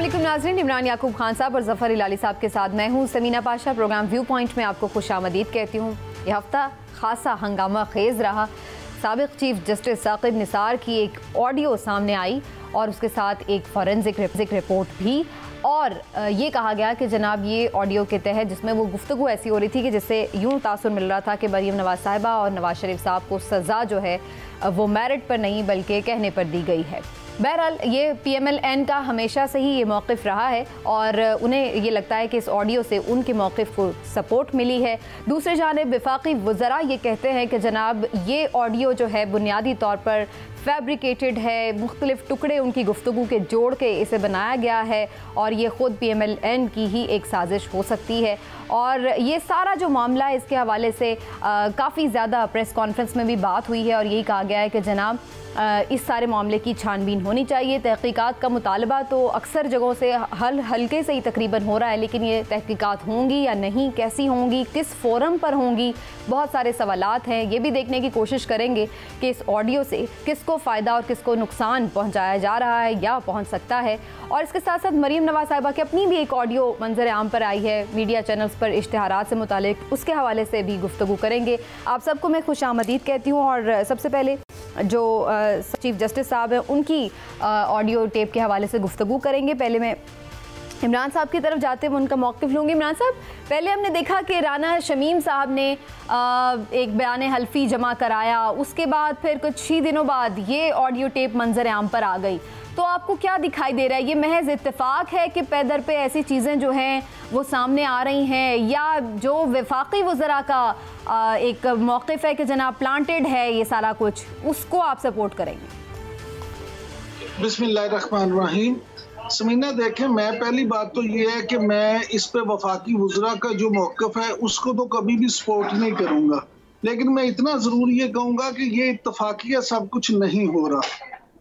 अस्सलामुअलैकुम नाज़रीन, इमरान याकूब खान साहब और ज़फ़र इलाली साहब के साथ मैं हूँ Samina Pasha. Program view point में आपको खुशामदीद कहती हूँ। यह हफ्ता खासा हंगामा खेज़ रहा। साबिक़ चीफ जस्टिस साकिब निसार की एक ऑडियो सामने आई और उसके साथ एक फॉरेंसिक रिपोर्ट भी, और ये कहा गया कि जनाब ये ऑडियो के तहत जिसमें वो गुफ्तगू ऐसी हो रही थी कि जिससे यूँ तासुर मिल रहा था कि मरीम नवाज़ साहिबा और नवाज शरीफ साहब को सज़ा जो है वो मेरिट पर नहीं बल्कि कहने पर दी गई है। बहरहाल ये PMLN का हमेशा से ही ये मौक़िफ़ रहा है और उन्हें ये लगता है कि इस ऑडियो से उनके मौक़िफ़ को सपोर्ट मिली है। दूसरी जानिब वफाकी वज़रा ये कहते हैं कि जनाब ये ऑडियो जो है बुनियादी तौर पर फैब्रिकेटेड है, मुख्तलिफ टुकड़े उनकी गुफ्तगू के जोड़ के इसे बनाया गया है और ये ख़ुद PMLN की ही एक साजिश हो सकती है। और ये सारा जो मामला है इसके हवाले से काफ़ी ज़्यादा प्रेस कॉन्फ्रेंस में भी बात हुई है और यही कहा गया है कि जनाब इस सारे मामले की छानबीन होनी चाहिए। तहकीकात का मुतालबा तो अक्सर जगहों से हल्के से ही तकरीबन हो रहा है, लेकिन ये तहकीकात होंगी या नहीं, कैसी होंगी, किस फोरम पर होंगी, बहुत सारे सवालात हैं। ये भी देखने की कोशिश करेंगे कि इस ऑडियो से किसको फ़ायदा और किसको नुकसान पहुँचाया जा रहा है या पहुँच सकता है। और इसके साथ साथ मरीम नवाज़ साहिबा की अपनी भी एक ऑडियो मंजर आम पर आई है, मीडिया चैनल्स पर इश्तिहारात से मुतालिक, उसके हवाले से भी गुफ्तगू करेंगे। आप सबको मैं खुशामदीद कहती हूँ। और सबसे पहले जो चीफ जस्टिस साहब हैं उनकी ऑडियो टेप के हवाले से गुफ्तगू करेंगे। पहले मैं इमरान साहब की तरफ जाते हुए उनका मौक़िफ़ लूँगी। इमरान साहब, पहले हमने देखा कि राना शमीम साहब ने एक बयान हल्फी जमा कराया, उसके बाद फिर कुछ ही दिनों बाद ये ऑडियो टेप मंजर आम पर आ गई, तो आपको क्या दिखाई दे रहा है? ये महज इत्तेफाक है कि पैदर पे ऐसी चीज़ें जो हैं वो सामने आ रही हैं, या जो वफाकी वज़रा का एक मौक़िफ़ है कि जनाब प्लांटेड है ये सारा कुछ, उसको आप सपोर्ट करेंगे? बिस्मिल्लाहिर्रहमानिर्रहीम। समीना देखें, मैं पहली बात तो ये है कि मैं इस पे वफाकी वज़रा का जो मौक़िफ़ है उसको तो कभी भी सपोर्ट नहीं करूँगा, लेकिन मैं इतना ज़रूर ये कहूँगा कि ये इत्तफाकिया सब कुछ नहीं हो रहा।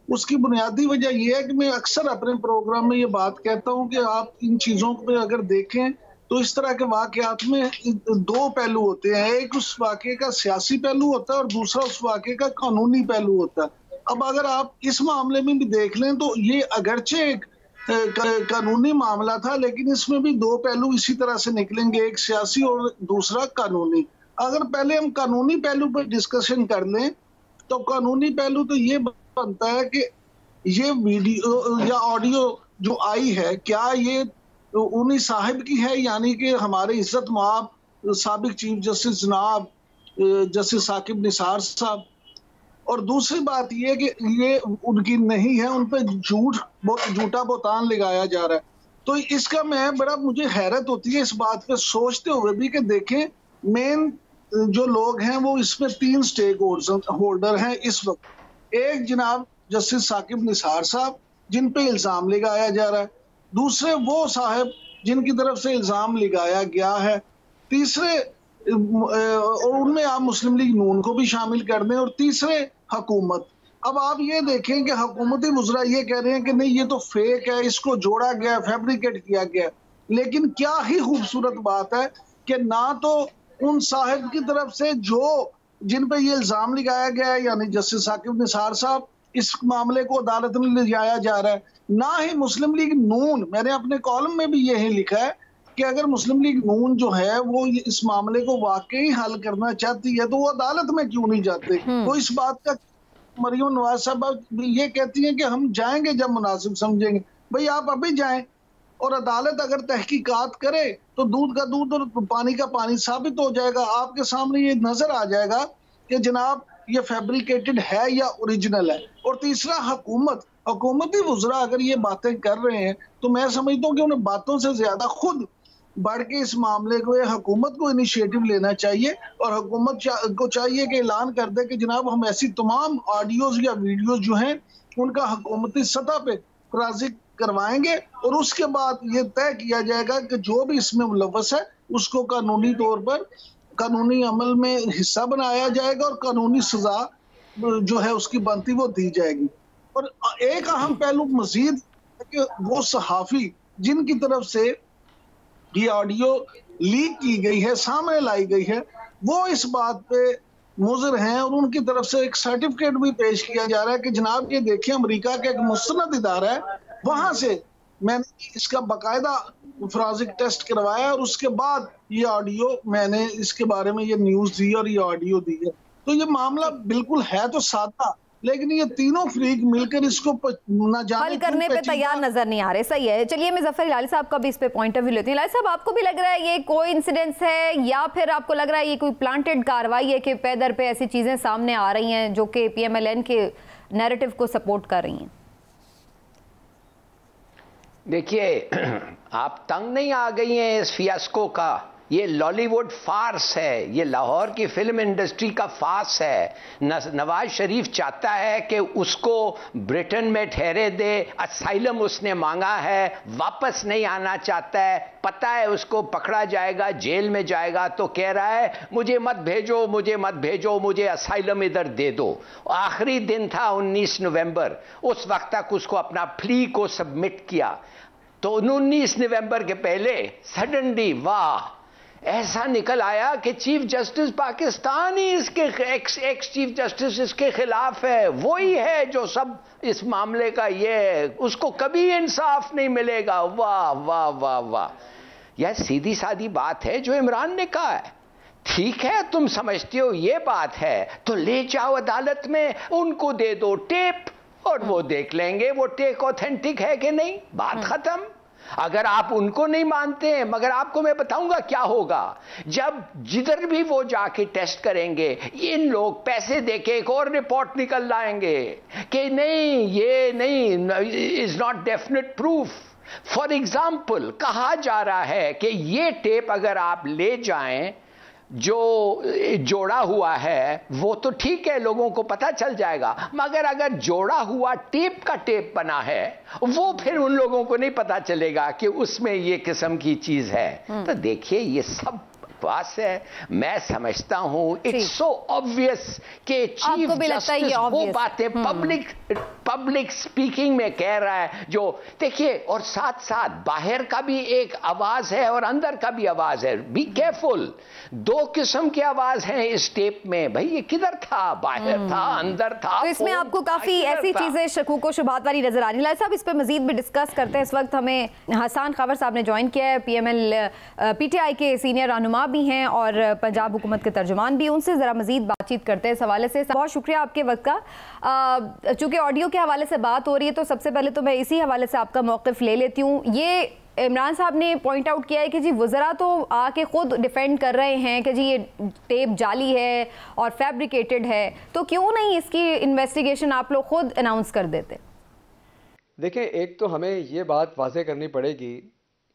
उसकी बुनियादी वजह यह है कि मैं अक्सर अपने प्रोग्राम में ये बात कहता हूँ कि आप इन चीज़ों को अगर देखें तो इस तरह के वाक़यात में दो पहलू होते हैं। एक उस वाक़े का सियासी पहलू होता है और दूसरा उस वाक़े का कानूनी पहलू होता है। अब अगर आप इस मामले में भी देख लें तो ये अगरचे एक कानूनी मामला था, लेकिन इसमें भी दो पहलू इसी तरह से निकलेंगे, एक सियासी और दूसरा कानूनी। अगर पहले हम कानूनी पहलू पर डिस्कशन कर लें तो कानूनी पहलू तो ये बनता है कि ये वीडियो या ऑडियो जो आई है क्या ये उन्हीं साहिब की है, यानी कि हमारे इज्जत माब साबिक चीफ जस्टिस जनाब जस्टिस साकिब निसार साहब। और दूसरी बात ये कि ये उनकी नहीं है, उन पर झूठा बोतान लगाया जा रहा है। तो इसका मुझे हैरत होती है इस बात पे सोचते हुए भी कि देखें, मेन जो लोग हैं वो इसमें तीन स्टेक होल्डर हैं इस वक्त। एक जनाब जस्टिस साकिब निसार साहब जिन पे इल्ज़ाम लगाया जा रहा है, दूसरे वो साहब जिनकी तरफ से इल्ज़ाम लगाया गया है, तीसरे और उनमें आप मुस्लिम लीग नून को भी शामिल कर दें, और तीसरे हुकूमत। अब आप ये देखें कि हुकूमती वज़रा ये कह रहे हैं कि नहीं ये तो फेक है, इसको जोड़ा गया, फैब्रिकेट किया गया। लेकिन क्या ही खूबसूरत बात है कि ना तो उन साहिब की तरफ से जो जिन पे ये इल्ज़ाम लगाया गया है यानी जस्टिस साकिब निसार साहब, इस मामले को अदालत में ले जाया जा रहा है, ना ही मुस्लिम लीग नून। मैंने अपने कॉलम में भी यही लिखा है कि अगर मुस्लिम लीग नून जो है वो इस मामले को वाकई हल करना चाहती है तो वो अदालत में क्यों नहीं जाते। तो इस बात का मरीम नवाज साहब ये कहती हैं कि हम जाएंगे जब मुनासिब समझेंगे। भाई आप अभी जाएं, और अदालत अगर तहकीकात करे तो दूध का दूध और पानी का पानी साबित हो जाएगा। आपके सामने ये नजर आ जाएगा कि जनाब ये फैब्रिकेटेड है या ओरिजिनल है। और तीसरा हुकूमती वज़रा अगर ये बातें कर रहे हैं तो मैं समझता हूँ कि उन्हें बातों से ज्यादा खुद बढ़ के इस मामले को हुकूमत को इनिशिएटिव लेना चाहिए, और हुकूमत को चाहिए कि ऐलान कर दे कि जनाब हम ऐसी तमाम ऑडियोज या वीडियोज जो हैं उनका हुकूमती सतह पे राज़ी करवाएंगे, और उसके बाद ये तय किया जाएगा कि जो भी इसमें मुलव्वस है उसको कानूनी तौर पर कानूनी अमल में हिस्सा बनाया जाएगा और कानूनी सजा जो है उसकी बनती वो दी जाएगी। और एक अहम पहलू मजीद कि वो सहाफ़ी जिनकी तरफ से ये ऑडियो लीक की गई है, सामने लाई गई है, वो इस बात पे मुज़र हैं और उनकी तरफ से एक सर्टिफिकेट भी पेश किया जा रहा है कि जनाब ये देखिए अमेरिका का एक मुस्तनद इदारा है, वहां से मैंने इसका बाकायदा फोरेंसिक टेस्ट करवाया और उसके बाद ये ऑडियो मैंने इसके बारे में ये न्यूज दी और ये ऑडियो दी है। तो ये मामला बिल्कुल है तो सादा, लेकिन ये तीनों फरीक मिलकर इसको न जाने हल करने पे तैयार नजर नहीं आ रहे। सही है, चलिए मैं जफर इलाली साहब का भी इस पे पॉइंट ऑफ व्यू लेती हूँ। इलाली साहब, आपको भी लग रहा है ये कोइंसिडेंस है या फिर आपको लग रहा है ये कोई प्लांटेड कार्रवाई है कि पैदर पे ऐसी चीजें सामने आ रही हैं जो कि PMLN के नैरेटिव को सपोर्ट कर रही हैं? देखिए, आप तंग नहीं आ गई हैं इस फियास्को का? ये लॉलीवुड फार्स है, ये लाहौर की फिल्म इंडस्ट्री का फार्स है। नवाज शरीफ चाहता है कि उसको ब्रिटेन में ठहरे दे, असाइलम उसने मांगा है, वापस नहीं आना चाहता है, पता है उसको पकड़ा जाएगा, जेल में जाएगा, तो कह रहा है मुझे मत भेजो, मुझे मत भेजो, मुझे असाइलम इधर दे दो। आखिरी दिन था 19 नवंबर, उस वक्त तक उसको अपना प्ली को सबमिट किया। तो 19 नवंबर के पहले सडनली वाह ऐसा निकल आया कि चीफ जस्टिस पाकिस्तान ही इसके एक्स चीफ जस्टिस इसके खिलाफ है, वही है जो सब इस मामले का ये है, उसको कभी इंसाफ नहीं मिलेगा। वाह वाह वाह वाह, यह सीधी सादी बात है जो इमरान ने कहा है। ठीक है, तुम समझते हो ये बात है तो ले जाओ अदालत में, उनको दे दो टेप और वो देख लेंगे वो टेप ऑथेंटिक है कि नहीं, बात खत्म। अगर आप उनको नहीं मानते हैं, मगर आपको मैं बताऊंगा क्या होगा जब जिधर भी वो जाके टेस्ट करेंगे, इन लोग पैसे देके एक और रिपोर्ट निकल लाएंगे कि नहीं ये नहीं, is not definite proof. For example कहा जा रहा है कि ये टेप अगर आप ले जाएं जो जोड़ा हुआ है वो तो ठीक है, लोगों को पता चल जाएगा, मगर अगर जोड़ा हुआ टेप का टेप बना है वो फिर उन लोगों को नहीं पता चलेगा कि उसमें ये किस्म की चीज है। तो देखिए ये सब बकवास है। मैं समझता हूं इट्स सो ऑब्वियस कि चीफ जस्टिस वो बातें पब्लिक स्पीकिंग में कह रहा है जो देखिए, और साथ साथ बाहर का भी एक आवाज है और अंदर का भी आवाज है। बी केयरफुल, दो किस्म की आवाज है इस टेप में। भाई ये किधर था, बाहर था, अंदर था। तो इसमें आपको काफी ऐसी चीजें शकूक व शुबहात वाली नजर आ रही है। साहब इस पे मजीद भी डिस्कस करते हैं। इस वक्त हमें हसन खबर साहब ने ज्वाइन किया है, PTI के सीनियर रहनुमा भी हैं और पंजाब हुकूमत के तर्जुमान भी। उनसे जरा मजीद बातचीत करते हैं इस हवाले से। बहुत शुक्रिया आपके वक्त का। चूंकि ऑडियो के हवाले से बात हो रही है तो सबसे पहले तो मैं इसी हवाले से आपका मौक़िफ़ ले लेती हूँ। ये इमरान साहब ने पॉइंट आउट किया है कि जी वज़रा तो आके खुद डिफेंड कर रहे हैं कि जी ये टेप जाली है और फैब्रिकेटेड है, तो क्यों नहीं इसकी इन्वेस्टिगेशन आप लोग खुद अनाउंस कर देते? देखें, एक तो हमें ये बात वाज़ेह करनी पड़ेगी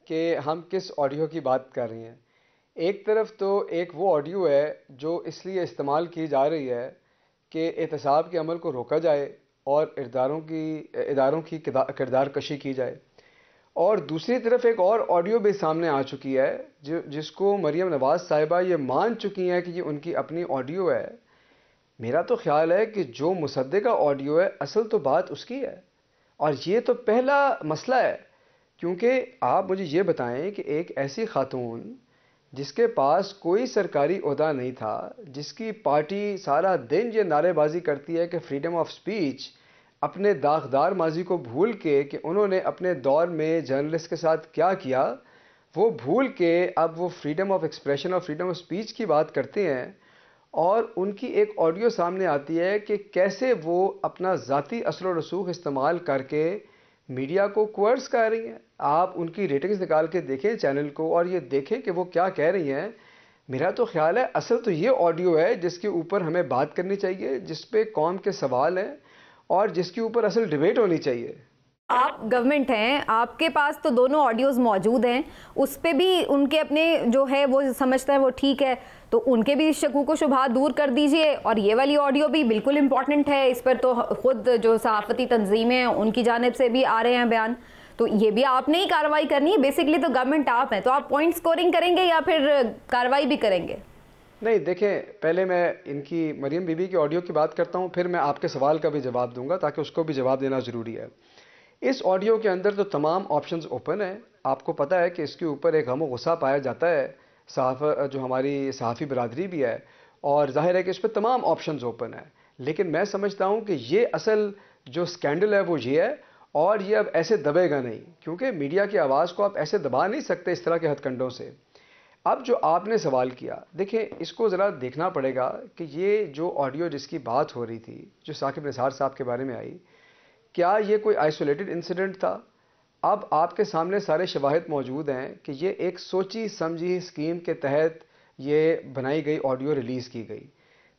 कि हम किस ऑडियो की बात कर रहे हैं। एक तरफ तो एक वो ऑडियो है जो इसलिए इस्तेमाल की जा रही है कि एहतसाब के अमल को रोका जाए और इदारों की किरदार कशी की जाए, और दूसरी तरफ एक और ऑडियो भी सामने आ चुकी है जिसको मरीम नवाज साहिबा ये मान चुकी हैं कि ये उनकी अपनी ऑडियो है। मेरा तो ख्याल है कि जो मुसद्दिका ऑडियो है असल तो बात उसकी है, और ये तो पहला मसला है। क्योंकि आप मुझे ये बताएं कि एक ऐसी खातून जिसके पास कोई सरकारी ओहदा नहीं था, जिसकी पार्टी सारा दिन ये नारेबाजी करती है कि फ्रीडम ऑफ स्पीच, अपने दागदार माजी को भूल के कि उन्होंने अपने दौर में जर्नलिस्ट के साथ क्या किया, वो भूल के अब वो फ्रीडम ऑफ एक्सप्रेशन और फ्रीडम ऑफ स्पीच की बात करते हैं, और उनकी एक ऑडियो सामने आती है कि कैसे वो अपना ज़ाती असर व रसूख इस्तेमाल करके मीडिया को कोर्स कर रही हैं। आप उनकी रेटिंग्स निकाल के देखें चैनल को और ये देखें कि वो क्या कह रही हैं। मेरा तो ख्याल है असल तो ये ऑडियो है जिसके ऊपर हमें बात करनी चाहिए, जिस पे कौम के सवाल हैं और जिसके ऊपर असल डिबेट होनी चाहिए। आप गवर्नमेंट हैं, आपके पास तो दोनों ऑडियोज़ मौजूद हैं, उस पे भी उनके अपने जो है वो समझते हैं वो ठीक है, तो उनके भी शकूक व शुबहात दूर कर दीजिए। और ये वाली ऑडियो भी बिल्कुल इम्पॉर्टेंट है, इस पर तो खुद जो सहाफ़ती तंजीमें हैं उनकी जानिब से भी आ रहे हैं बयान, तो ये भी आपने ही कार्रवाई करनी है। बेसिकली तो गवर्नमेंट आप हैं, तो आप पॉइंट स्कोरिंग करेंगे या फिर कार्रवाई भी करेंगे? नहीं, देखें, पहले मैं इनकी मरीम बीबी की ऑडियो की बात करता हूँ, फिर मैं आपके सवाल का भी जवाब दूंगा ताकि उसको भी जवाब देना ज़रूरी है। इस ऑडियो के अंदर तो तमाम ऑप्शंस ओपन है। आपको पता है कि इसके ऊपर एक गम गुस्सा पाया जाता है, जो हमारी सहाफ़ी बरादरी भी है, और जाहिर है कि इस पर तमाम ऑप्शंस ओपन है। लेकिन मैं समझता हूँ कि ये असल जो स्कैंडल है वो ये है, और ये अब ऐसे दबेगा नहीं, क्योंकि मीडिया की आवाज़ को आप ऐसे दबा नहीं सकते इस तरह के हथकंडों से। अब जो आपने सवाल किया, देखिए इसको ज़रा देखना पड़ेगा कि ये जो ऑडियो जिसकी बात हो रही थी, जो साकिब निसार साहब के बारे में आई, क्या ये कोई आइसोलेटेड इंसिडेंट था? अब आपके सामने सारे शवाहिद मौजूद हैं कि ये एक सोची समझी स्कीम के तहत ये बनाई गई ऑडियो रिलीज़ की गई।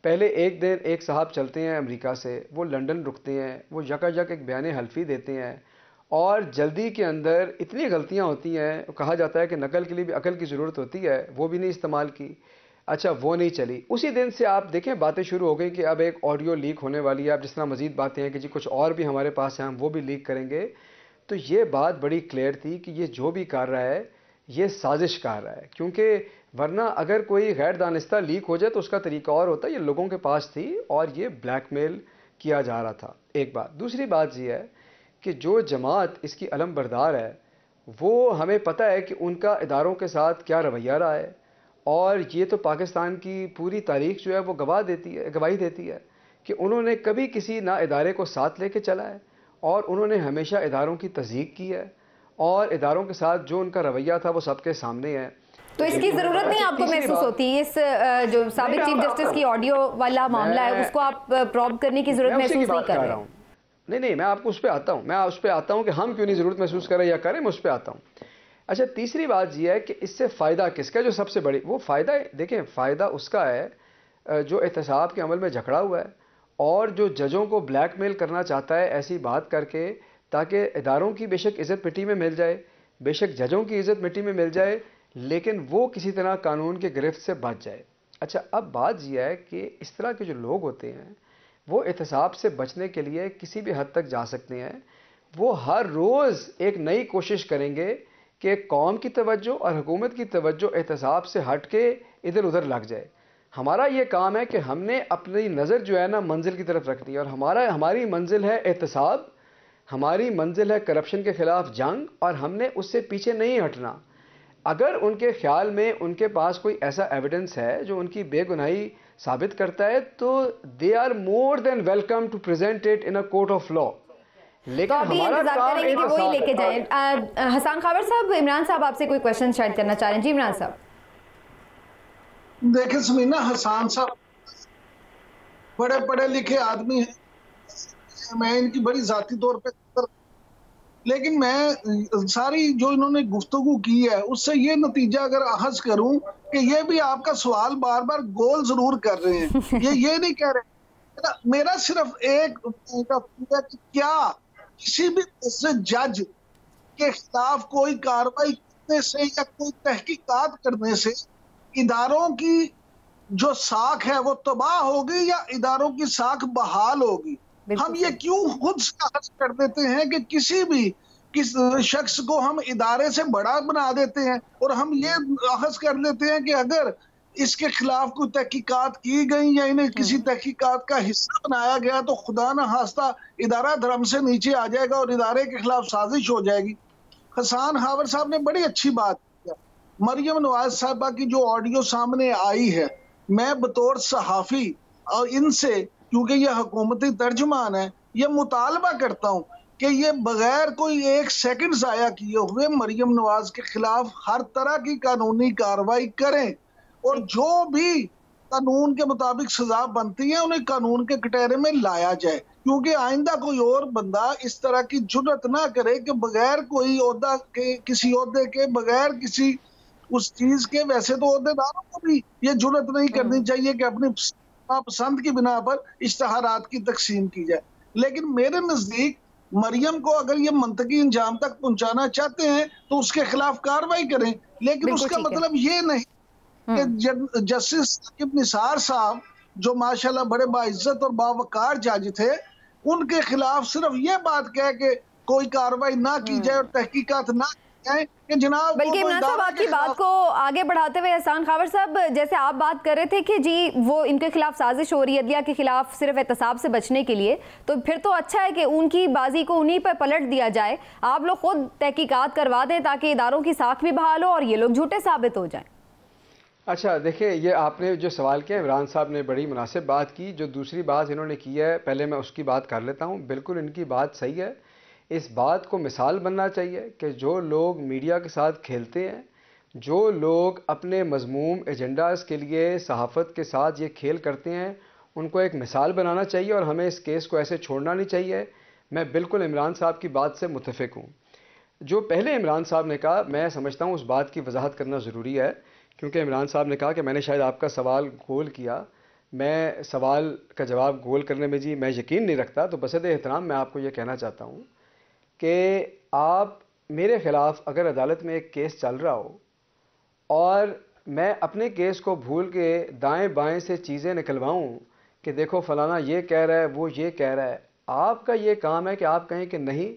पहले एक दिन एक साहब चलते हैं अमेरिका से, वो लंदन रुकते हैं, वो यकायक एक बयान हल्फी देते हैं और जल्दी के अंदर इतनी गलतियां होती हैं, कहा जाता है कि नकल के लिए भी अकल की ज़रूरत होती है, वो भी नहीं इस्तेमाल की। अच्छा, वो नहीं चली। उसी दिन से आप देखें बातें शुरू हो गई कि अब एक ऑडियो लीक होने वाली है। अब जिस तरह मज़ीद बातें हैं कि जी कुछ और भी हमारे पास हैं, हम वो भी लीक करेंगे। तो ये बात बड़ी क्लियर थी कि ये जो भी कर रहा है ये साजिश कर रहा है, क्योंकि वरना अगर कोई गैर दानिस्ता लीक हो जाए तो उसका तरीका और होता है। ये लोगों के पास थी और ये ब्लैकमेल किया जा रहा था, एक बात। दूसरी बात ये है कि जो जमात इसकी अलम बरदार है, वो हमें पता है कि उनका इदारों के साथ क्या रवैया रहा है, और ये तो पाकिस्तान की पूरी तारीख जो है वो गवाही देती है कि उन्होंने कभी किसी ना इदारे को साथ लेके चला है और उन्होंने हमेशा इदारों की तज़दीक की है, और इदारों के साथ जो उनका रवैया था वो सबके सामने है। तो इसकी ज़रूरत नहीं आपको महसूस होती? इस जो साबिक चीफ जस्टिस की ऑडियो वाला मामला है उसको आप प्रॉब करने की ज़रूरत महसूस नहीं कर रहे? नहीं, मैं आपको उस पर आता हूँ कि हम क्यों नहीं ज़रूरत महसूस करें या करें, मैं उस पर आता हूँ। अच्छा, तीसरी बात यह है कि इससे फ़ायदा किसका? जो सबसे बड़ी वो फ़ायदा, देखें फ़ायदा उसका है जो एहतसाब के अमल में झगड़ा हुआ है और जो जजों को ब्लैकमेल करना चाहता है ऐसी बात करके, ताकि इदारों की बेशक इज़्ज़त मिट्टी में मिल जाए, बेशक जजों की इज़्ज़त मिट्टी में मिल जाए, लेकिन वो किसी तरह कानून के गिरफ्त से बच जाए। अच्छा, अब बात यह है कि इस तरह के जो लोग होते हैं वो एहतसाब से बचने के लिए किसी भी हद तक जा सकते हैं। वो हर रोज़ एक नई कोशिश करेंगे कि कौम की तवज्जो और हुकूमत की तवज्जो एहतसाब से हट के इधर उधर लग जाए। हमारा ये काम है कि हमने अपनी नज़र जो है ना मंजिल की तरफ रखनी है, और हमारी मंजिल है एहतसाब, हमारी मंजिल है करप्शन के ख़िलाफ़ जंग, और हमने उससे पीछे नहीं हटना। अगर उनके ख्याल में उनके पास कोई ऐसा एविडेंस है जो उनकी बेगुनाही साबित करता है, तो they are more than welcome to present it in a court of law. लेकिन तो अभी इंतजार करेंगे कि वही लेके जाएं। हसन खावर साहब, इमरान साहब आपसे कोई क्वेश्चन शायद करना चाह रहे हैं। जी इमरान साहब। देखिए समीना, हसन साहब बड़े पढ़े लिखे आदमी हैं, मैं इनकी बड़ी जाती तौर पे, लेकिन मैं सारी जो इन्होंने गुफ्तगू की है उससे ये नतीजा अगर अखज़ करूं कि ये भी आपका सवाल बार बार गोल जरूर कर रहे हैं। ये नहीं कह रहे। मेरा सिर्फ एक कि क्या किसी भी जज के खिलाफ कोई कार्रवाई करने से या कोई तहकीकात करने से इदारों की जो साख है वो तबाह होगी या इदारों की साख बहाल होगी? हम ये क्यों खुद से अखज़ कर देते हैं कि किस शख्स को हम इदारे से बड़ा बना देते हैं, और हम ये अखज़ कर लेते हैं कि अगर इसके खिलाफ कोई तहकीकात की गई या इन्हें किसी तहकीकात का हिस्सा बनाया गया तो खुदा न खास्ता इदारा धर्म से नीचे आ जाएगा और इदारे के खिलाफ साजिश हो जाएगी। हसन खावर साहब ने बड़ी अच्छी बात की। मरियम नवाज साहबा की जो ऑडियो सामने आई है, मैं बतौर सहाफ़ी और इनसे, क्योंकि ये हुकूमती तर्जुमान है, ये मुतालबा करता हूँ कि ये बगैर कोई एक सेकंड ज़ाया किए हुए मरियम नवाज के खिलाफ हर तरह की कानूनी कार्रवाई करें, और जो भी कानून के मुताबिक सजा बनती है उन्हें कानून के कटहरे में लाया जाए, क्योंकि आइंदा कोई और बंदा इस तरह की जुर्रत ना करे कि बगैर कोई ओहदा के, किसी ओहदे के, बगैर किसी उस चीज के। वैसे तो ओहदेदारों को भी ये जुर्रत नहीं करनी चाहिए कि अपनी पसंद की बिना पर इश्तहारात की तकसीम की जाए, लेकिन मेरे नजदीक मरियम को अगर ये मंतकी इंजाम तक पहुंचाना चाहते हैं तो उसके खिलाफ कार्रवाई करें, लेकिन उसका मतलब ये नहीं कि जस्टिस साकिब निसार साहब जो माशाल्लाह बड़े बाइज्जत और बावकार जज थे, उनके खिलाफ सिर्फ ये बात कह के कोई कार्रवाई ना की जाए और तहकीकात ना की जाए कि जनाब। बल्कि इमरान साहब आपकी बात को आगे बढ़ाते हुए हसन खावर साहब, जैसे आप बात कर रहे थे कि जी वो इनके खिलाफ साजिश हो रही है अदलिया के खिलाफ सिर्फ एहतसाब से बचने के लिए, तो फिर तो अच्छा है कि उनकी बाजी को उन्हीं पर पलट दिया जाए। आप लोग खुद तहकीकात करवा दें ताकि इदारों की साख भी बहाल हो और ये लोग झूठे साबित हो जाए। अच्छा, देखिए ये आपने जो सवाल किया इमरान साहब ने बड़ी मुनासिब बात की। जो दूसरी बात इन्होंने की है, पहले मैं उसकी बात कर लेता हूँ। बिल्कुल इनकी बात सही है। इस बात को मिसाल बनना चाहिए कि जो लोग मीडिया के साथ खेलते हैं, जो लोग अपने मज़मूम एजेंडाज़ के लिए सहाफ़त के साथ ये खेल करते हैं, उनको एक मिसाल बनाना चाहिए और हमें इस केस को ऐसे छोड़ना नहीं चाहिए। मैं बिल्कुल इमरान साहब की बात से मुत्तफ़िक हूँ। जो पहले इमरान साहब ने कहा, मैं समझता हूँ उस बात की वजाहत करना ज़रूरी है, क्योंकि इमरान साहब ने कहा कि मैंने शायद आपका सवाल गोल किया। मैं सवाल का जवाब गोल करने में जी मैं यकीन नहीं रखता, तो बसद एहतराम मैं आपको ये कहना चाहता हूँ कि आप मेरे ख़िलाफ़ अगर अदालत में एक केस चल रहा हो और मैं अपने केस को भूल के दाएं बाएं से चीज़ें निकलवाऊँ कि देखो फ़लाना ये कह रहा है, वो ये कह रहा है, आपका ये काम है कि आप कहें कि नहीं,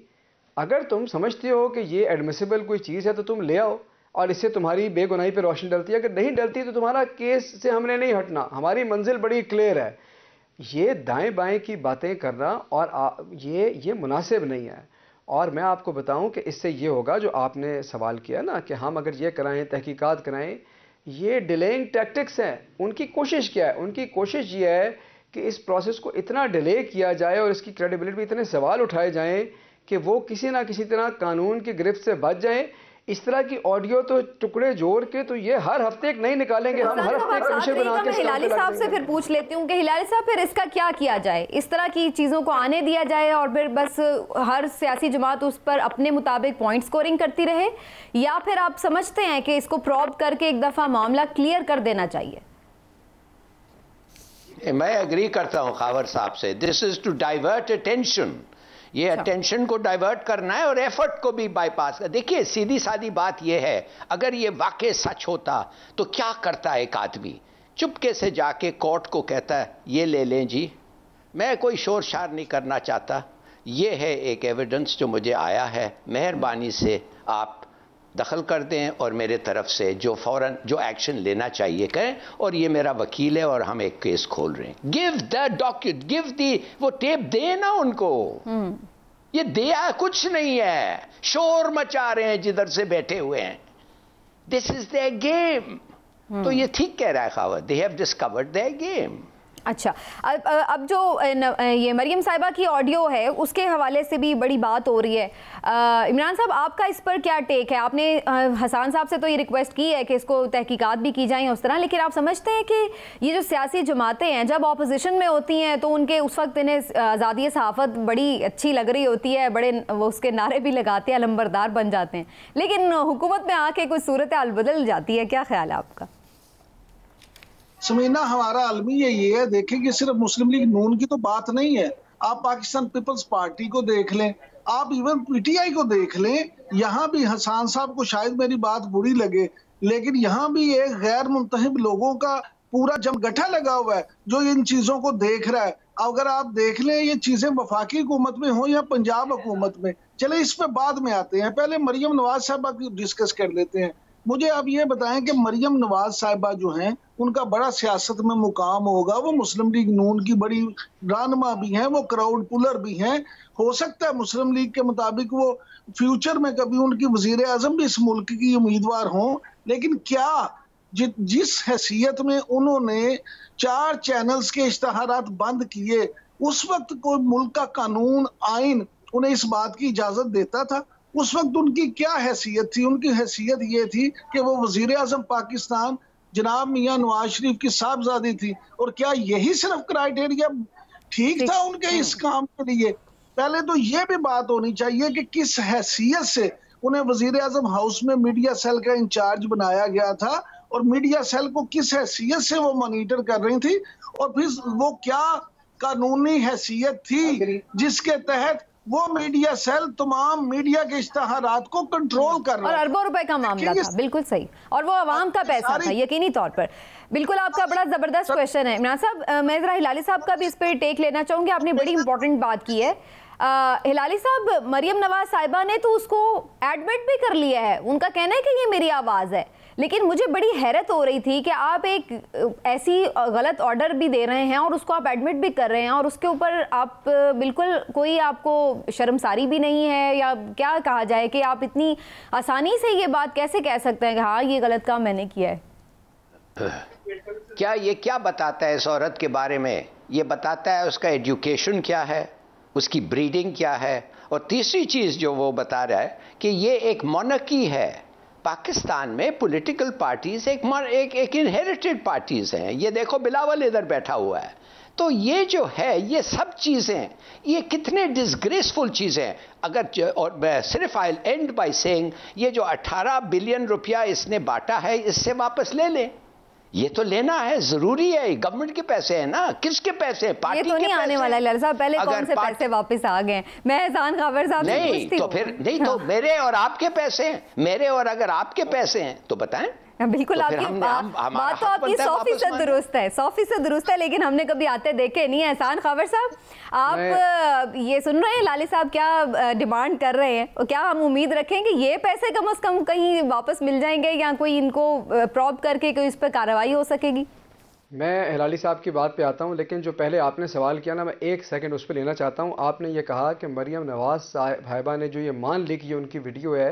अगर तुम समझते हो कि ये एडमिसिबल कोई चीज़ है तो तुम ले आओ और इससे तुम्हारी बेगुनाही पर रोशनी डलती है। अगर नहीं डलती तो तुम्हारा केस से हमने नहीं हटना, हमारी मंजिल बड़ी क्लियर है। ये दाएं बाएं की बातें करना और ये मुनासिब नहीं है। और मैं आपको बताऊं कि इससे ये होगा जो आपने सवाल किया ना कि हम अगर ये कराएं, तहकीकात कराएं, ये डिलेइंग टैक्टिक्स हैं। उनकी कोशिश क्या है? उनकी कोशिश ये है कि इस प्रोसेस को इतना डिले किया जाए और इसकी क्रेडिबिलिटी पे इतने सवाल उठाए जाएं कि वो किसी ना किसी तरह कानून की गिरफ्त से बच जाएं। इस तरह की ऑडियो तो टुकड़े जोड़ के तो ये हर हफ्ते एक नहीं निकालेंगे, हम हर हफ्ते एक विषय बना के। हिलाली साहब से फिर पूछ लेती हूँ कि हिलाली साहब फिर इसका क्या किया जाए? इस तरह की चीज़ों को आने दिया जाए और फिर बस हर सियासी जमात उस पर अपने मुताबिक पॉइंट स्कोरिंग करती रहे, या फिर आप समझते हैं कि इसको प्रॉब करके एक दफ़ा मामला क्लियर कर देना चाहिए? मैं एग्री करता हूँ खावर साहब से। This is to divert attention, ये अटेंशन को डाइवर्ट करना है और एफर्ट को भी बाईपास कर। देखिए सीधी सादी बात ये है, अगर ये वाकई सच होता तो क्या करता है एक आदमी? चुपके से जाके कोर्ट को कहता है ये ले लें जी, मैं कोई शोर शार नहीं करना चाहता, ये है एक एविडेंस जो मुझे आया है, मेहरबानी से आप दखल कर दें और मेरे तरफ से जो फौरन जो एक्शन लेना चाहिए करें, और ये मेरा वकील है और हम एक केस खोल रहे हैं। गिव द डॉक्यूमेंट, गिव दी, वो टेप दे ना उनको। ये दिया कुछ नहीं है, शोर मचा रहे हैं जिधर से बैठे हुए हैं। This is their game. तो ये ठीक कह रहा है Khawar, they have discovered their game. अच्छा, अब जो ये मरियम साहिबा की ऑडियो है उसके हवाले से भी बड़ी बात हो रही है। इमरान साहब, आपका इस पर क्या टेक है? आपने हसन साहब से तो ये रिक्वेस्ट की है कि इसको तहकीकात भी की जाए उस तरह, लेकिन आप समझते हैं कि ये जो सियासी जमातें हैं जब ऑपोजिशन में होती हैं तो उनके उस वक्त इन्हें आज़ादी सहाफ़त बड़ी अच्छी लग रही होती है, बड़े वो उसके नारे भी लगाते हैं, अलंबरदार बन जाते हैं, लेकिन हुकूमत में आके कोई सूरत हाल बदल जाती है। क्या ख्याल है आपका? समीना, हमारा अलमिया ये है, देखें कि सिर्फ मुस्लिम लीग नून की तो बात नहीं है। आप पाकिस्तान पीपल्स पार्टी को देख लें, आप इवन पीटीआई को देख लें, यहाँ भी हसन साहब को शायद मेरी बात बुरी लगे, लेकिन यहाँ भी एक गैर मुंतहिब लोगों का पूरा जमगठा लगा हुआ है जो इन चीजों को देख रहा है। अगर आप देख लें ये चीजें वफाकी हुकूमत में हो या पंजाब हुकूमत में, चले इस पे बाद में आते हैं, पहले मरियम नवाज साहबा की डिस्कस कर लेते हैं। मुझे आप ये बताएं कि मरियम नवाज साहिबा जो हैं उनका बड़ा सियासत में मुकाम होगा, वो मुस्लिम लीग नून की बड़ी रहनुमा भी हैं, वो क्राउड पुलर भी हैं। हो सकता है मुस्लिम लीग के मुताबिक वो फ्यूचर में कभी उनकी वजीर आजम भी इस मुल्क की उम्मीदवार हों, लेकिन क्या जिस हैसियत में उन्होंने 4 चैनल्स के इश्तहारात बंद किए, उस वक्त कोई मुल्क का कानून आइन उन्हें इस बात की इजाजत देता था? उस वक्त उनकी क्या हैसियत थी? उनकी हैसियत ये थी कि वो वजीर आजम पाकिस्तान जनाब मियां नवाज शरीफ की साहबजादी थी। और क्या यही सिर्फ क्राइटेरिया ठीक था उनके इस काम के लिए? पहले तो ये भी बात होनी चाहिए कि किस हैसियत से उन्हें वजीर आजम हाउस में मीडिया सेल का इंचार्ज बनाया गया था और मीडिया सेल को किस हैसियत से वो मॉनिटर कर रही थी, और फिर वो क्या कानूनी हैसियत थी जिसके तहत वो मीडिया सेल तमाम मीडिया के इश्तहारात को कंट्रोल कर रहा है। और अरबों रुपए का मामला था, बिल्कुल सही, और वो अवाम का पैसा था यकीनी तौर पर। बिल्कुल, आपका बड़ा जबरदस्त क्वेश्चन है इमरान साहब। मैं जरा हिलाली साहब का भी इस पर टेक लेना चाहूंगी, आपने बड़ी इंपॉर्टेंट बात की है। हिलाली साहब, मरियम नवाज साहिबा ने तो उसको एडमिट भी कर लिया है, उनका कहना है कि ये मेरी आवाज़ है, लेकिन मुझे बड़ी हैरत हो रही थी कि आप एक ऐसी गलत ऑर्डर भी दे रहे हैं और उसको आप एडमिट भी कर रहे हैं, और उसके ऊपर आप बिल्कुल कोई आपको शर्मसारी भी नहीं है, या क्या कहा जाए कि आप इतनी आसानी से ये बात कैसे कह सकते हैं कि हाँ ये गलत काम मैंने किया है? क्या ये क्या बताता है इस औरत के बारे में? ये बताता है उसका एजुकेशन क्या है, उसकी ब्रीडिंग क्या है, और तीसरी चीज़ जो वो बता रहा है कि ये एक मोनर्की है। पाकिस्तान में पॉलिटिकल पार्टीज एक इनहेरिटेड पार्टीज हैं। ये देखो बिलावल इधर बैठा हुआ है। तो ये जो है, ये सब चीज़ें, ये कितने डिसग्रेसफुल चीज़ें हैं। अगर और मैं सिर्फ आई एंड बाय सेइंग, ये जो 18 बिलियन रुपया इसने बांटा है, इससे वापस ले लें। ये तो लेना है, जरूरी है, गवर्नमेंट के पैसे हैं ना। किसके पैसे? पार्टी के पैसे। ये तो नहीं आने वाला है लाल साहब। पहले कौन से पैसे वापस आ गए? मैं एहसान खबर साहब से पूछती हूं। तो फिर नहीं, तो मेरे और आपके पैसे हैं, मेरे और अगर आपके पैसे हैं तो बताएं। बिल्कुल, तो आपकी बात तो आपकी 100% दुरुस्त है, 100% दुरुस्त है, लेकिन हमने कभी आते देखे नहीं है। एहसान खबर साहब, आप ये सुन रहे हैं लाली साहब क्या डिमांड कर रहे हैं, और क्या हम उम्मीद रखें कि ये पैसे कम से कम कहीं वापस मिल जाएंगे, या कोई इनको प्रॉब करके कोई इस पर कार्रवाई हो सकेगी? मैं हिलाली साहब की बात पे आता हूँ, लेकिन जो पहले आपने सवाल किया ना, मैं 1 सेकंड उस पर लेना चाहता हूँ। आपने ये कहा कि मरियम नवाज साहिबा ने जो ये मान ली कि ये उनकी वीडियो है,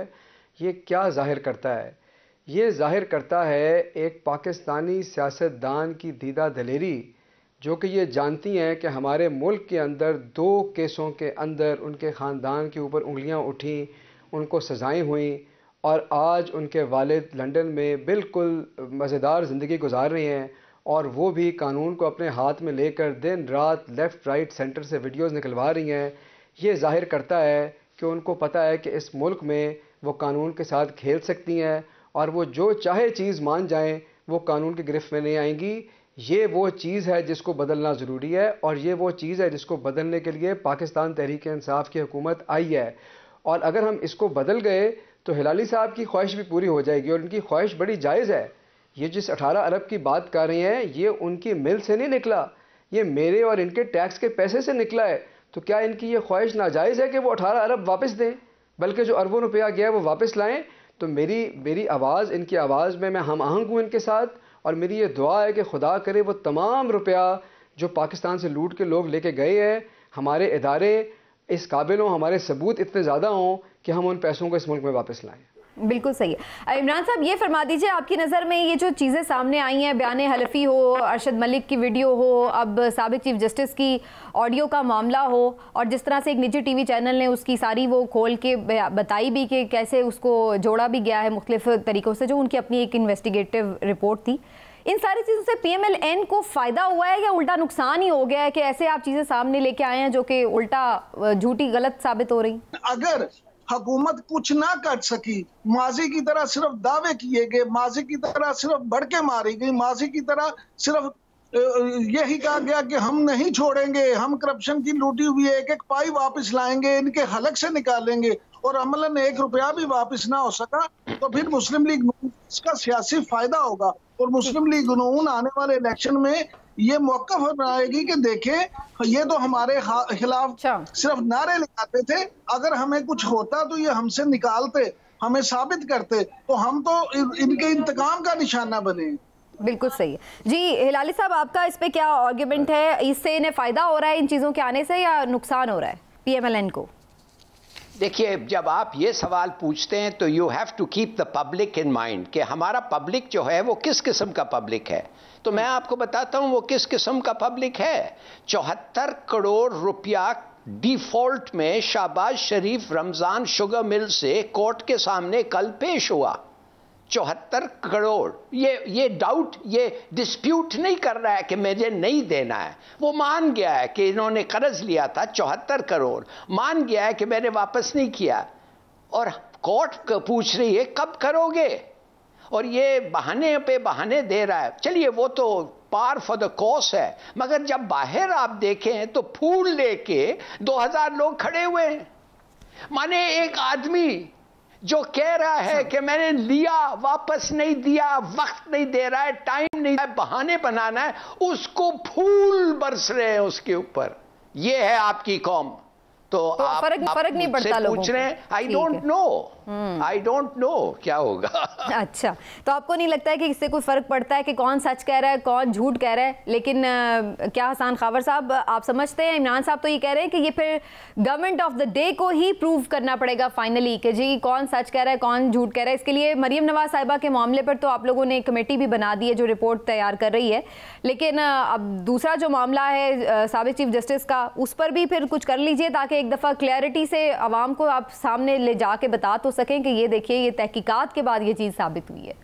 ये क्या जाहिर करता है? ये जाहिर करता है एक पाकिस्तानी सियासतदान की दीदा दलेरी, जो कि ये जानती हैं कि हमारे मुल्क के अंदर 2 केसों के अंदर उनके ख़ानदान के ऊपर उंगलियां उठी, उनको सज़ाएं हुई, और आज उनके वालिद लंदन में बिल्कुल मज़ेदार ज़िंदगी गुजार रहे हैं, और वो भी कानून को अपने हाथ में लेकर दिन रात लेफ़्ट राइट सेंटर से वीडियोज़ निकलवा रही हैं। ये जाहिर करता है कि उनको पता है कि इस मुल्क में वो कानून के साथ खेल सकती हैं, और वो जो चाहे चीज़ मान जाएं, वो कानून की गिरफ्त में नहीं आएंगी। ये वो चीज़ है जिसको बदलना ज़रूरी है, और ये वो चीज़ है जिसको बदलने के लिए पाकिस्तान तहरीक इंसाफ की हुकूमत आई है। और अगर हम इसको बदल गए तो हिलाली साहब की ख्वाहिश भी पूरी हो जाएगी, और उनकी ख्वाहिश बड़ी जायज़ है। ये जिस 18 अरब की बात कर रहे हैं, ये उनकी मिल से नहीं निकला, ये मेरे और इनके टैक्स के पैसे से निकला है। तो क्या इनकी ये ख्वाहिश नाजायज़ है कि वो 18 अरब वापस दें, बल्कि जो अरबों रुपया गया है वो वापस लाएँ? तो मेरी आवाज़ इनकी आवाज़ में मैं हम आहंग हूँ इनके साथ, और मेरी ये दुआ है कि खुदा करे वो तमाम रुपया जो पाकिस्तान से लूट के लोग लेके गए हैं, हमारे इदारे इस काबिल हों, हमारे सबूत इतने ज़्यादा हों कि हम उन पैसों को इस मुल्क में वापस लाएँ। बिल्कुल सही है। इमरान साहब, ये फरमा दीजिए, आपकी नज़र में ये जो चीज़ें सामने आई हैं, बयान हलफी हो, अरशद मलिक की वीडियो हो, अब साबिक चीफ जस्टिस की ऑडियो का मामला हो, और जिस तरह से एक निजी टीवी चैनल ने उसकी सारी वो खोल के बताई भी कि कैसे उसको जोड़ा भी गया है मुख्तलिफ तरीक़ों से, जो उनकी अपनी एक इन्वेस्टिगेटिव रिपोर्ट थी, इन सारी चीज़ों से PMLN को फ़ायदा हुआ है या उल्टा नुकसान ही हो गया है कि ऐसे आप चीज़ें सामने लेके आए हैं जो कि उल्टा झूठी गलत साबित हो रही? अगर हुकूमत कुछ ना कर सकी, माजी की तरह सिर्फ दावे किए गए, माजी की तरह सिर्फ बढ़के मारी गई, माजी की तरह सिर्फ यही कहा गया कि हम नहीं छोड़ेंगे, हम करप्शन की लूटी हुई एक एक पाई वापस लाएंगे, इनके हलक से निकालेंगे, और अमलन 1 रुपया भी वापस ना हो सका, तो फिर मुस्लिम लीग इसका सियासी फायदा होगा, और मुस्लिम लीग नून आने वाले इलेक्शन में ये मौका बनाएगी कि देखें ये तो हमारे खिलाफ सिर्फ नारे लगाते थे, अगर हमें कुछ होता तो ये हमसे निकालते, हमें साबित करते, तो हम तो इनके इंतकाम का निशाना बने। बिल्कुल सही है जी। हिलाली साहब, आपका इस पे क्या आर्ग्यूमेंट है? इससे इन्हें फायदा हो रहा है इन चीज़ों के आने से, या नुकसान हो रहा है PMLN को? देखिए, जब आप ये सवाल पूछते हैं तो you have to keep the public in mind कि हमारा पब्लिक जो है वो किस किस्म का पब्लिक है। तो मैं आपको बताता हूं वो किस किस्म का पब्लिक है। 74 करोड़ रुपया डिफॉल्ट में शहबाज शरीफ रमजान शुगर मिल से कोर्ट के सामने कल पेश हुआ। 74 करोड़, ये डाउट, ये डिस्प्यूट नहीं कर रहा है कि मुझे नहीं देना है, वो मान गया है कि इन्होंने कर्ज लिया था 74 करोड़, मान गया है कि मैंने वापस नहीं किया, और कोर्ट पूछ रही है कब करोगे, और ये बहाने पे बहाने दे रहा है। चलिए वो तो पार फॉर द कोर्स है, मगर जब बाहर आप देखें तो फूल लेके 2000 लोग खड़े हुए हैं। माने एक आदमी जो कह रहा है कि मैंने लिया, वापस नहीं दिया, वक्त नहीं दे रहा है, टाइम नहीं है, बहाने बनाना है, उसको फूल बरस रहे हैं उसके ऊपर। यह है आपकी कौम। तो आप फर्क नहीं पड़ता लोगों को। पूछ रहे हैं, आई डोंट नो क्या होगा। अच्छा, तो आपको नहीं लगता है कि इससे कोई फर्क पड़ता है कि कौन सच कह रहा है कौन झूठ कह रहा है? लेकिन क्या हसन खावर साहब आप समझते हैं, इमरान साहब तो ये कह रहे हैं कि ये फिर गवर्नमेंट ऑफ द डे को ही प्रूव करना पड़ेगा फाइनली कि जी कौन सच कह रहा है कौन झूठ कह रहा है। इसके लिए मरियम नवाज साहिबा के मामले पर तो आप लोगों ने एक कमेटी भी बना दी है जो रिपोर्ट तैयार कर रही है, लेकिन अब दूसरा जो मामला है साबिक चीफ जस्टिस का, उस पर भी फिर कुछ कर लीजिए ताकि एक दफ़ा क्लैरिटी से आवाम को आप सामने ले जाके बता तो सकें कि ये देखिए ये तहकीकात के बाद ये चीज़ साबित हुई है।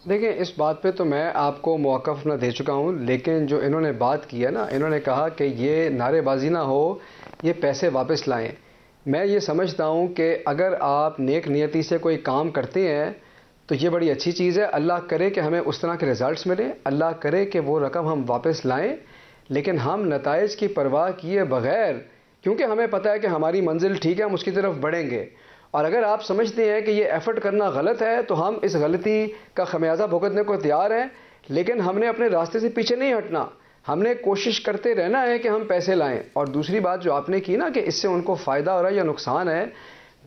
देखिए, इस बात पे तो मैं आपको मौक़िफ़ अपना दे चुका हूँ, लेकिन जो इन्होंने बात की है ना, इन्होंने कहा कि ये नारेबाजी ना हो, ये पैसे वापस लाएं। मैं ये समझता हूँ कि अगर आप नेक नियति से कोई काम करते हैं तो ये बड़ी अच्छी चीज़ है। अल्लाह करे कि हमें उस तरह के रिज़ल्ट्स मिलें, अल्लाह करे कि वो रकम हम वापस लाएं, लेकिन हम नताइज की परवाह किए बग़ैर, क्योंकि हमें पता है कि हमारी मंजिल ठीक है, हम उसकी तरफ बढ़ेंगे। और अगर आप समझते हैं कि ये एफ़र्ट करना गलत है तो हम इस गलती का खमियाजा भुगतने को तैयार हैं, लेकिन हमने अपने रास्ते से पीछे नहीं हटना, हमने कोशिश करते रहना है कि हम पैसे लाएं। और दूसरी बात जो आपने की ना कि इससे उनको फ़ायदा हो रहा है या नुकसान है,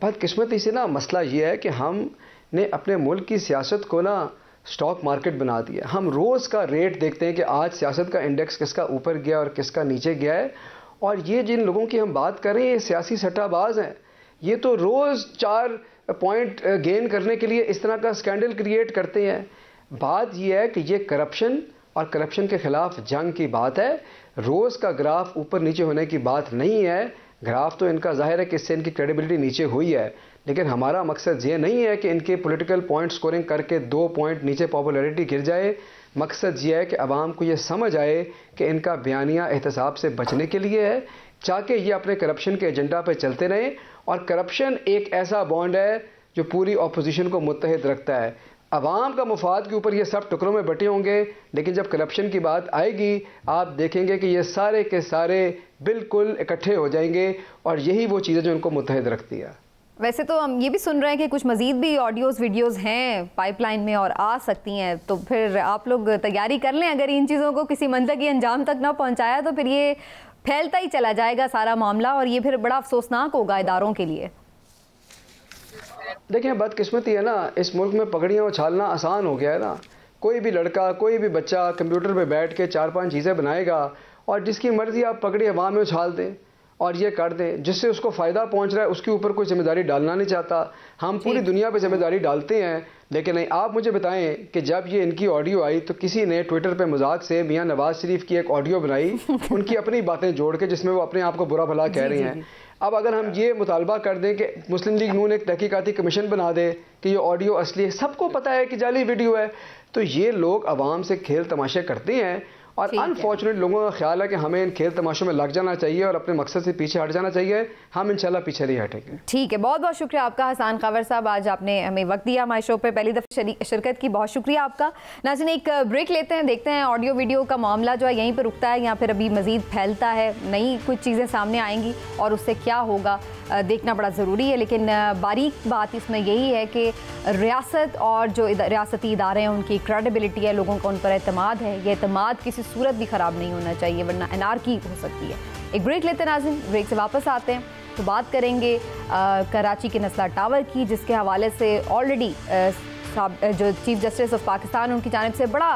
बदकिस्मती से ना मसला ये है कि हमने अपने मुल्क की सियासत को ना स्टॉक मार्केट बना दिया। हम रोज़ का रेट देखते हैं कि आज सियासत का इंडेक्स किसका ऊपर गया और किसका नीचे गया है, और ये जिन लोगों की हम बात कर रहे हैं ये सियासी सट्टाबाज हैं। ये तो रोज़ 4 पॉइंट गेन करने के लिए इस तरह का स्कैंडल क्रिएट करते हैं। बात यह है कि ये करप्शन और करप्शन के ख़िलाफ़ जंग की बात है, रोज़ का ग्राफ ऊपर नीचे होने की बात नहीं है। ग्राफ तो इनका ज़ाहिर है कि इससे इनकी क्रेडिबिलिटी नीचे हुई है, लेकिन हमारा मकसद ये नहीं है कि इनके पॉलिटिकल पॉइंट स्कोरिंग करके 2 पॉइंट नीचे पॉपुलैरिटी गिर जाए। मकसद ये है कि आवाम को ये समझ आए कि इनका बयानिया एहतसाब से बचने के लिए है, चाहे ये अपने करप्शन के एजेंडा पर चलते रहें। और करप्शन एक ऐसा बॉन्ड है जो पूरी अपोजिशन को मुत्तहिद रखता है। अवाम का मुफाद के ऊपर ये सब टुकड़ों में बटे होंगे, लेकिन जब करप्शन की बात आएगी आप देखेंगे कि ये सारे के सारे बिल्कुल इकट्ठे हो जाएंगे, और यही वो चीज़ें जो इनको मुत्तहिद रखती है। वैसे तो हम ये भी सुन रहे हैं कि कुछ मज़ीद भी ऑडियोज़ वीडियोज़ हैं पाइपलाइन में और आ सकती हैं, तो फिर आप लोग तैयारी कर लें। अगर इन चीज़ों को किसी मंतकी अंजाम तक ना पहुंचाया तो फिर ये फैलता ही चला जाएगा सारा मामला, और ये फिर बड़ा अफसोसनाक होगा इदारों के लिए। देखिए, बदकिस्मती है ना, इस मुल्क में पगड़ियाँ उछालना आसान हो गया है ना। कोई भी लड़का कोई भी बच्चा कंप्यूटर पे बैठ के 4-5 चीज़ें बनाएगा और जिसकी मर्ज़ी आप पगड़ी हवा में उछाल दें और ये कर दें, जिससे उसको फ़ायदा पहुंच रहा है उसके ऊपर कोई जिम्मेदारी डालना नहीं चाहता। हम पूरी दुनिया पे जिम्मेदारी डालते हैं, लेकिन नहीं। आप मुझे बताएं कि जब ये इनकी ऑडियो आई तो किसी ने ट्विटर पे मजाक से मियां नवाज शरीफ की एक ऑडियो बनाई उनकी अपनी बातें जोड़ के, जिसमें वो अपने आप को बुरा भला कह रहे हैं। अब अगर हम ये मुतालबा कर दें कि मुस्लिम लीग नून एक तहकीकाती कमीशन बना दे कि ये ऑडियो असली है, सबको पता है कि जाली वीडियो है, तो ये लोग आवाम से खेल तमाशे करते हैं। और अनफॉर्चुनेट लोगों का ख्याल है कि हमें इन खेल तमाशों में लग जाना चाहिए और अपने मकसद से पीछे हट जाना चाहिए। हम इंशाल्लाह पीछे नहीं हटेंगे। ठीक है, बहुत बहुत शुक्रिया आपका हसन खावर साहब, आज आपने हमें वक्त दिया हमारे शो पे, पहली दफ़ा शिरकत की, बहुत शुक्रिया आपका। नाज़रीन, एक ब्रेक लेते हैं, देखते हैं ऑडियो वीडियो का मामला जो है यहीं पर रुकता है या फिर अभी मज़ीद फैलता है, नई कुछ चीज़ें सामने आएंगी और उससे क्या होगा देखना बड़ा ज़रूरी है। लेकिन बारीक बात इसमें यही है कि रियासत और जो रियासती इदारे हैं उनकी क्रेडिबिलिटी है, लोगों का उन पर एतमाद है, ये एतमाद किसी सूरत भी ख़राब नहीं होना चाहिए वरना एनार्की हो सकती है। एक ब्रेक लेते हैं नाज़रीन, ब्रेक से वापस आते हैं तो बात करेंगे कराची के नस्ला टावर की, जिसके हवाले से ऑलरेडी जो चीफ जस्टिस ऑफ पाकिस्तान उनकी जानिब से बड़ा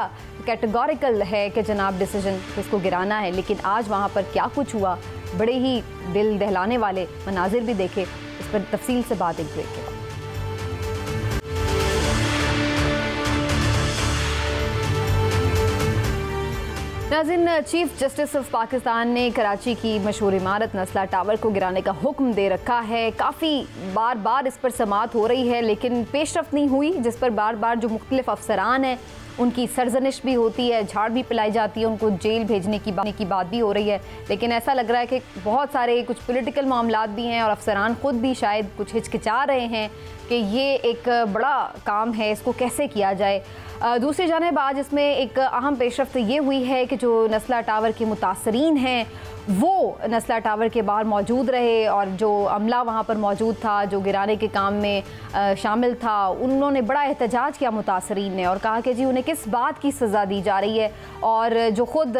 कैटेगोरिकल है कि जनाब डिसीजन इसको गिराना है, लेकिन आज वहाँ पर क्या कुछ हुआ, बड़े ही दिल दहलाने वाले मनाजिर भी देखे। इस पर तफसील से बात एक ब्रेक के बाद। नाज़रीन, चीफ जस्टिस ऑफ पाकिस्तान ने कराची की मशहूर इमारत नस्ला टावर को गिराने का हुक्म दे रखा है। काफ़ी बार बार इस पर समाअत हो रही है लेकिन पेशरफ्त नहीं हुई, जिस पर बार बार जो मुख्तलिफ अफसरान हैं उनकी सरजनिश भी होती है, झाड़ भी पिलाई जाती है, उनको जेल भेजने की बात भी हो रही है। लेकिन ऐसा लग रहा है कि बहुत सारे कुछ पॉलिटिकल मामलात भी हैं और अफसरान ख़ुद भी शायद कुछ हिचकिचा रहे हैं कि ये एक बड़ा काम है, इसको कैसे किया जाए। दूसरी जानिब आज इसमें एक अहम पेशरफ्त ये हुई है कि जो नस्ला टावर के मुतासरीन हैं वो नस्ला टावर के बाहर मौजूद रहे और जो अमला वहाँ पर मौजूद था, जो गिराने के काम में शामिल था, उन्होंने बड़ा एहतजाज किया मुतासरीन ने और कहा कि जी उन्हें किस बात की सज़ा दी जा रही है। और जो ख़ुद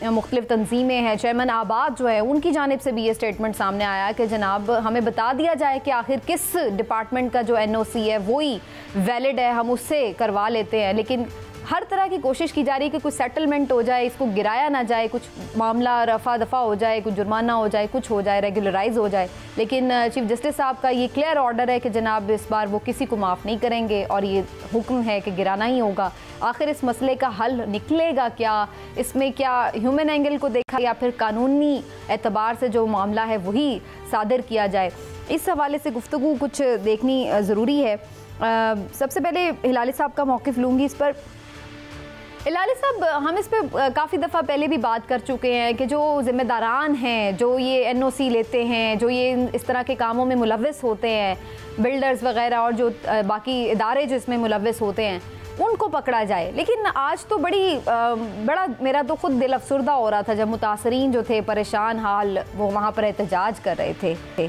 मुख्तलिफ तंजीमें हैं, चेयरमैन आबाद जो है, उनकी जानिब से भी ये स्टेटमेंट सामने आया कि जनाब हमें बता दिया जाए कि आखिर किस डिपार्टमेंट का जो NOC है वही वैलिड है, हम उससे करवा लेते हैं। लेकिन हर तरह की कोशिश की जा रही है कि कुछ सेटलमेंट हो जाए, इसको गिराया ना जाए, कुछ मामला रफा दफ़ा हो जाए, कुछ जुर्माना हो जाए, कुछ हो जाए, रेगुलराइज हो जाए। लेकिन चीफ जस्टिस साहब का ये क्लियर ऑर्डर है कि जनाब इस बार वो किसी को माफ़ नहीं करेंगे और ये हुक्म है कि गिराना ही होगा। आखिर इस मसले का हल निकलेगा क्या? इसमें क्या ह्यूमन एंगल को देखा या फिर कानूनी एतबार से जो मामला है वही सादर किया जाए? इस हवाले से गुफ्तगू कुछ देखनी ज़रूरी है। सबसे पहले हिलाली साहब का मौक़िफ़ लूँगी इस पर। हिलाली साहब, हम इस पे काफ़ी दफ़ा पहले भी बात कर चुके हैं कि जो ज़िम्मेदारान हैं, जो ये NOC लेते हैं, जो ये इस तरह के कामों में मुलव्वस होते हैं, बिल्डर्स वगैरह और जो बाकी इदारे जो इसमें मुलव्वस होते हैं, उनको पकड़ा जाए। लेकिन आज तो बड़ा मेरा तो ख़ुद दिल अफसुर्दा हो रहा था जब मुतासरीन जो थे परेशान हाल वो वहाँ पर एहतजाज कर रहे थे।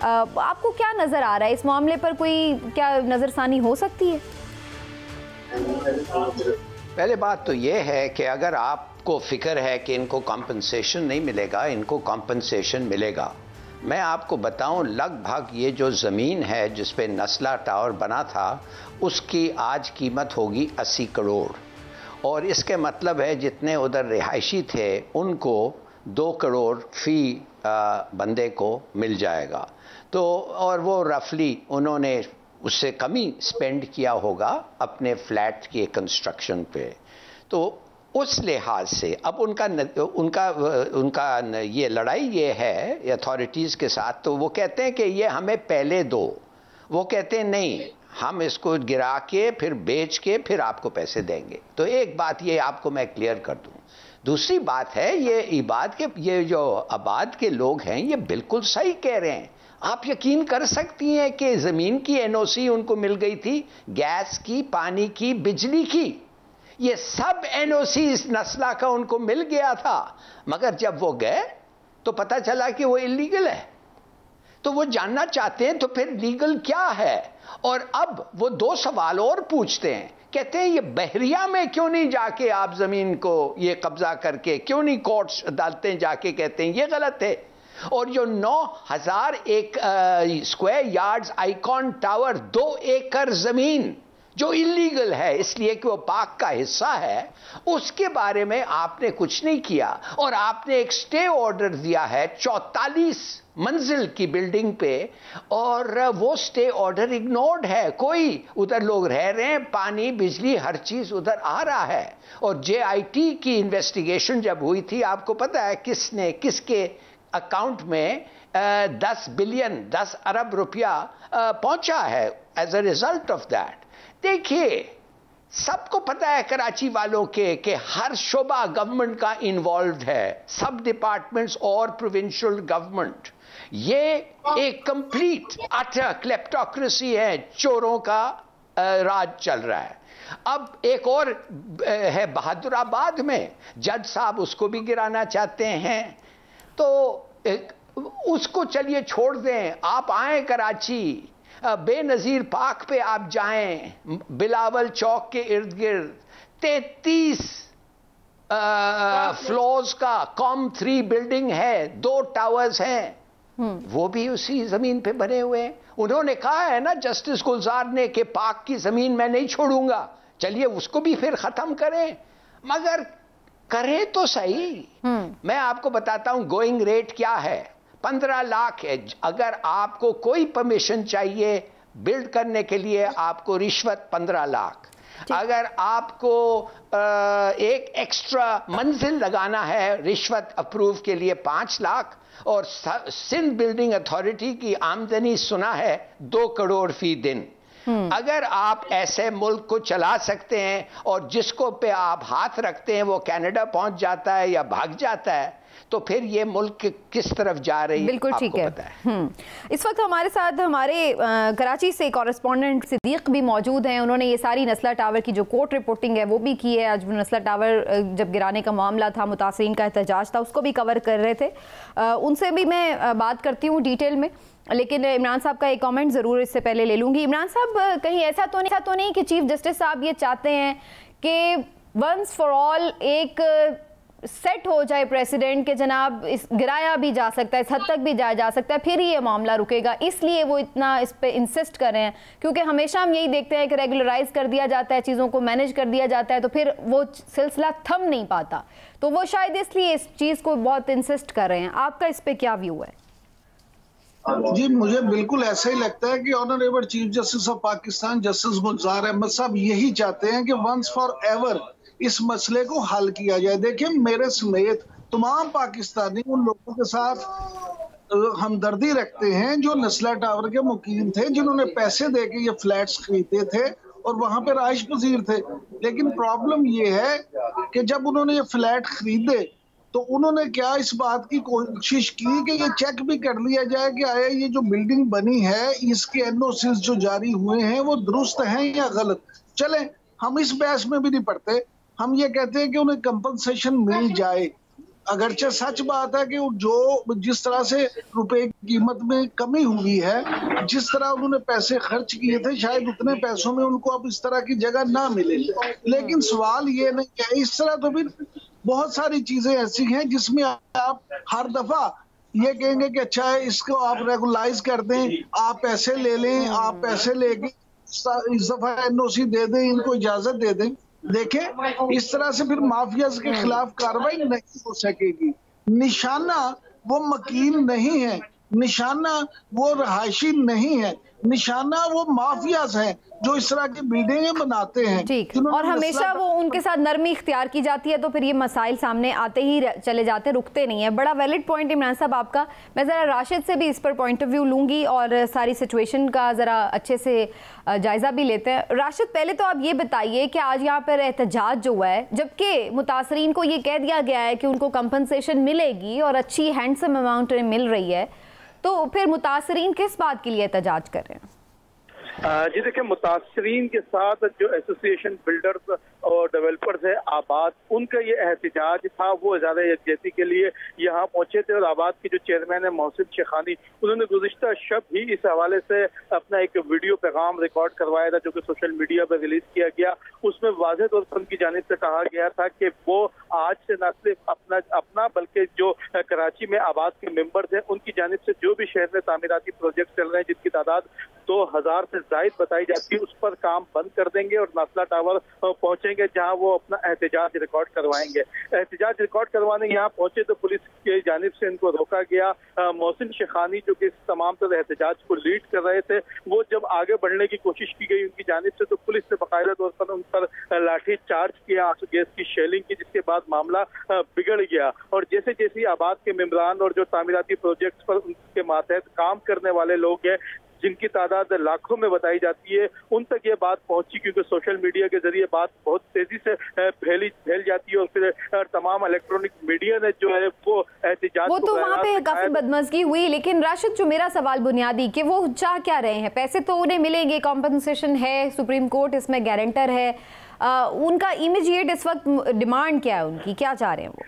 आपको क्या नज़र आ रहा है इस मामले पर? कोई क्या नज़रसानी हो सकती है? पहले बात तो ये है कि अगर आपको फिक्र है कि इनको कॉम्पनसेशन नहीं मिलेगा, इनको कॉम्पनसेशन मिलेगा। मैं आपको बताऊं, लगभग ये जो ज़मीन है जिस पे नस्ला टावर बना था उसकी आज कीमत होगी 80 करोड़, और इसके मतलब है जितने उधर रिहायशी थे उनको 2 करोड़ फी बंदे को मिल जाएगा। तो और वो रफली उन्होंने उससे कम ही स्पेंड किया होगा अपने फ्लैट के कंस्ट्रक्शन पे। तो उस लिहाज से अब उनका ये लड़ाई ये है अथॉरिटीज़ के साथ। तो वो कहते हैं कि ये हमें पहले दो, वो कहते हैं नहीं, हम इसको गिरा के फिर बेच के फिर आपको पैसे देंगे। तो एक बात ये आपको मैं क्लियर कर दूं। दूसरी बात है ये जो आबाद के लोग हैं ये बिल्कुल सही कह रहे हैं। आप यकीन कर सकती हैं कि ज़मीन की NOC उनको मिल गई थी, गैस की, पानी की, बिजली की, ये सब NOC इस नस्ला का उनको मिल गया था। मगर जब वो गए तो पता चला कि वो इलीगल है। तो वो जानना चाहते हैं तो फिर लीगल क्या है। और अब वो 2 सवाल और पूछते हैं, कहते हैं ये बहरिया में क्यों नहीं जाके आप ज़मीन को ये कब्जा करके, क्यों नहीं कोर्ट्स अदालतें जाके कहते हैं ये गलत है। और जो 9000 स्क्वायर यार्ड्स आइकॉन टावर 2 एकड़ ज़मीन जो इलीगल है इसलिए कि वो पाक का हिस्सा है, उसके बारे में आपने कुछ नहीं किया। और आपने एक स्टे ऑर्डर दिया है 44 मंजिल की बिल्डिंग पे, और वो स्टे ऑर्डर इग्नोर्ड है। कोई उधर लोग रह रहे हैं, पानी बिजली हर चीज उधर आ रहा है। और JIT की इन्वेस्टिगेशन जब हुई थी, आपको पता है किसने किसके अकाउंट में 10 अरब रुपया पहुंचा है as a result of that. देखिए, सबको पता है कराची वालों के कि हर शोबा गवर्नमेंट का इन्वॉल्व है, सब डिपार्टमेंट्स और प्रोविंशियल गवर्नमेंट। ये एक कंप्लीट अटर क्लेप्टोक्रेसी है, चोरों का राज चल रहा है। अब एक और है बहादुराबाद में, जज साहब उसको भी गिराना चाहते हैं। तो उसको चलिए छोड़ दें, आप आए कराची, बेनज़ीर पार्क पे आप जाएं, बिलावल चौक के इर्द गिर्द 33 फ्लोर्स का COM3 बिल्डिंग है, 2 टावर्स हैं, वो भी उसी जमीन पे बने हुए हैं। उन्होंने कहा है ना जस्टिस गुलजार ने कि पाक की जमीन मैं नहीं छोड़ूंगा, चलिए उसको भी फिर खत्म करें, मगर करें तो सही। मैं आपको बताता हूं गोइंग रेट क्या है, 15 लाख है। अगर आपको कोई परमिशन चाहिए बिल्ड करने के लिए, आपको रिश्वत 15 लाख। अगर आपको एक एक्स्ट्रा मंजिल लगाना है रिश्वत अप्रूव के लिए 5 लाख। और सिंध बिल्डिंग अथॉरिटी की आमदनी सुना है 2 करोड़ फी दिन। अगर आप ऐसे मुल्क को चला सकते हैं और जिसको पे आप हाथ रखते हैं वो कनाडा पहुंच जाता है या भाग जाता है, तो फिर ये मुल्क किस तरफ जा रही है? बिल्कुल ठीक है। इस वक्त हमारे साथ हमारे कराची से कॉरेस्पॉन्डेंट सिद्दीक भी मौजूद हैं। उन्होंने ये सारी नस्ला टावर की जो कोर्ट रिपोर्टिंग है वो भी की है। आज नस्ला टावर जब गिराने का मामला था, मुतासरीन का एहतजाज था, उसको भी कवर कर रहे थे। उनसे भी मैं बात करती हूँ डिटेल में, लेकिन इमरान साहब का एक कमेंट ज़रूर इससे पहले ले लूँगी। इमरान साहब, कहीं ऐसा तो नहीं कि चीफ जस्टिस साहब ये चाहते हैं कि वंस फॉर ऑल एक सेट हो जाए प्रेसिडेंट के जनाब इस गिराया भी जा सकता है, इस हद तक भी जाया जा सकता है, फिर ही ये मामला रुकेगा, इसलिए वो इतना इस पे इंसिस्ट कर रहे हैं? क्योंकि हमेशा हम यही देखते हैं कि रेगुलराइज कर दिया जाता है, चीज़ों को मैनेज कर दिया जाता है, तो फिर वो सिलसिला थम नहीं पाता, तो वो शायद इसलिए इस चीज़ को बहुत इंसिस्ट कर रहे हैं। आपका इस पर क्या व्यू है? जी, मुझे बिल्कुल ऐसा ही लगता है कि honourable chief justice of Pakistan justice Gulzar Ahmed साहब यही चाहते हैं कि वंस फॉर एवर इस मसले को हल किया जाए। देखिए, मेरे समेत तमाम पाकिस्तानी उन लोगों के साथ हमदर्दी रखते हैं जो नस्ला टावर के मुकीम थे, जिन्होंने पैसे देके ये फ्लैट्स खरीदे थे और वहां पे राइश पजीर थे। लेकिन प्रॉब्लम ये है कि जब उन्होंने ये फ्लैट खरीदे तो उन्होंने क्या इस बात की कोशिश की कि ये चेक भी कर लिया जाए कि आया ये जो बिल्डिंग बनी है इसके एनओसीज जो जारी हुए हैं वो दुरुस्त हैं या गलत। चले, हम इस बहस में भी नहीं पड़ते, हम ये कहते हैं कि उन्हें कंपनसेशन मिल जाए। अगरचे सच बात है कि जो जिस तरह से रुपए की कीमत में कमी हुई है, जिस तरह उन्होंने पैसे खर्च किए थे, शायद उतने पैसों में उनको अब इस तरह की जगह ना मिले। लेकिन सवाल ये नहीं है, इस तरह तो भी बहुत सारी चीजें ऐसी हैं जिसमें आप हर दफा ये कहेंगे कि अच्छा है इसको आप रेगुलाइज कर दें, आप पैसे ले लें, आप पैसे लेके इस दफा एनओसी दे दें, इनको इजाजत दे दें। देखें, इस तरह से फिर माफियाज के खिलाफ कार्रवाई नहीं हो सकेगी। निशाना वो मकीन नहीं है, निशाना वो रहायशी नहीं है, निशाना वो माफियाज हैं जो इस तरह की बिल्डिंगें बनाते हैं। ठीक, और हमेशा वो उनके साथ नरमी इख्तियार की जाती है, तो फिर ये मसाइल सामने आते ही चले जाते हैं, रुकते नहीं है। बड़ा वैलिड पॉइंट इमरान साहब आपका। मैं ज़रा राशिद से भी इस पर पॉइंट ऑफ व्यू लूँगी और सारी सिचुएशन का ज़रा अच्छे से जायज़ा भी लेते हैं। राशिद, पहले तो आप ये बताइए कि आज यहाँ पर एहतजाज जो हुआ है, जबकि मुतासरीन को ये कह दिया गया है कि उनको कंपनसेशन मिलेगी और अच्छी हैंडसम अमाउंट मिल रही है, तो फिर मुतासरीन किस बात के लिए एहतजाज कर रहे हैं? जी देखिए, मुतासरीन के साथ जो एसोसिएशन बिल्डर्स और डेवलपर्स है आबाद, उनका ये एहतजाज था, वो ज़्यादा यकजहती के लिए यहाँ पहुंचे थे। और आबाद के जो चेयरमैन है मोहसिन शेखानी, उन्होंने गुज़िश्ता शब ही इस हवाले से अपना एक वीडियो पैगाम रिकॉर्ड करवाया था जो कि सोशल मीडिया पर रिलीज किया गया। उसमें वाज़ेह तौर पर उनकी जानिब से कहा गया था कि वो आज से न सिर्फ अपना बल्कि जो कराची में आबाद के मेंबर्स हैं उनकी जानिब से जो भी शहर में तामीराती प्रोजेक्ट चल रहे हैं जिनकी तादाद 2000 से जायद बताई जाती है, उस पर काम बंद कर देंगे और नस्ला टावर पहुंचेंगे जहां वो अपना एहतजाज रिकॉर्ड करवाएंगे। एहतजाज रिकॉर्ड करवाने यहाँ पहुंचे तो पुलिस की जानिब से इनको रोका गया। मोहसिन शेखानी जो कि तमाम तरह एहतजाज को लीड कर रहे थे, वो जब आगे बढ़ने की कोशिश की गई उनकी जानिब से, तो पुलिस ने बाकायदा तौर पर उन पर लाठी चार्ज किया, आंसू गैस की शेलिंग की, जिसके बाद मामला बिगड़ गया। और जैसे जैसे आबाद के मेंबरान और जो तामीराती प्रोजेक्ट्स पर उनके मातहत काम करने वाले लोग हैं जिनकी तादाद लाखों में बताई जाती है, उन तक ये बात पहुंची, क्योंकि सोशल मीडिया के जरिए बात बहुत तेजी से फैल जाती है और फिर तमाम इलेक्ट्रॉनिक मीडिया ने जो है वो एहतजाज वो तो वहाँ पे काफी बदमज़गी हुई। लेकिन राशिद, जो मेरा सवाल बुनियादी कि वो चाह क्या रहे हैं? पैसे तो उन्हें मिलेंगे, कॉम्पनसेशन है, सुप्रीम कोर्ट इसमें गारंटर है, उनका इमीडिएट इस वक्त डिमांड क्या है, उनकी क्या चाह रहे हैं वो?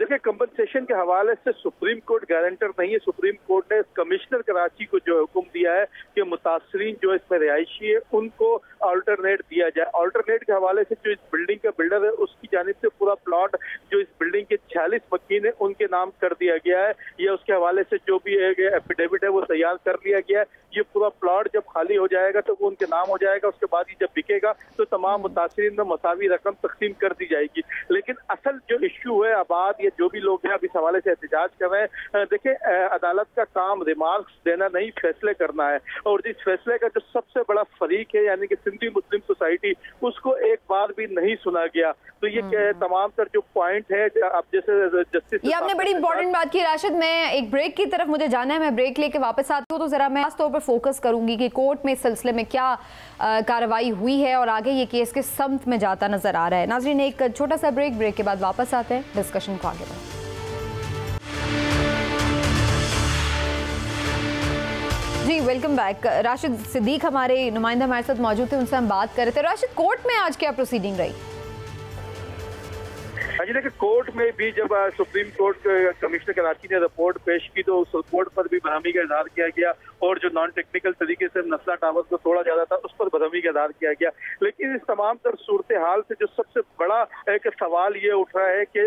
देखिए, कंपनसेशन के हवाले से सुप्रीम कोर्ट गारंटर नहीं है। सुप्रीम कोर्ट ने कमिश्नर कराची को जो हुक्म दिया है कि मुतासरीन जो इसमें रिहायशी है उनको अल्टरनेट दिया जाए। अल्टरनेट के हवाले से जो इस बिल्डिंग का बिल्डर है उसकी जानिब से पूरा प्लॉट जो इस बिल्डिंग के 46 मकीन है उनके नाम कर दिया गया है, या उसके हवाले से जो भी एफिडेविट है वो तैयार कर लिया गया है। ये पूरा प्लॉट जब खाली हो जाएगा तो वो उनके नाम हो जाएगा, उसके बाद ही जब बिकेगा तो तमाम मुतासरीन में मसावी रकम तकसीम कर दी जाएगी। लेकिन असल जो इश्यू है आबाद, ये जो भी लोग हैं अब इस हवाले से एहतजाज कर रहे हैं, देखिए अदालत का काम रिमार्क्स देना नहीं, फैसले करना है। और जिस फैसले का जो सबसे बड़ा फरीक है यानी कि सिंधी मुस्लिम सोसाइटी, उसको एक बार भी नहीं सुना गया। तो ये तमाम तर जो पॉइंट है, अब जैसे जस्टिस, ये आपने बड़ी इंपॉर्टेंट बात की राशिद। मैं एक ब्रेक की तरफ मुझे जाना है, मैं ब्रेक लेके वापस आती हूँ तो जरा मैं खास तौर पर फोकस करूंगी कि कोर्ट में इस सिलसिले में क्या कार्रवाई हुई है और आगे ये केस किस समत में जाता नजर आ रहा है। नाज़रीन, एक छोटा सा ब्रेक के बाद वापस आते हैं, डिस्कशन को आगे बढ़ाते हैं। Welcome back. राशिद सिद्दीक हमारे नुमाइंदा हमारे साथ मौजूद थे, उनसे हम बात कर रहे थे। राशिद, कोर्ट में आज क्या प्रोसीडिंग रही? जी देखिए, कोर्ट में भी जब सुप्रीम कोर्ट कमिश्नर कराची ने रिपोर्ट पेश की तो उस रिपोर्ट पर भी भ्रामि का इजहार किया गया और जो नॉन टेक्निकल तरीके से नस्ला टावर को तोड़ा जा रहा था उस पर भ्रामि का इजहार किया गया। लेकिन इस तमाम तर सूरत हाल से जो सबसे बड़ा एक सवाल ये उठ रहा है कि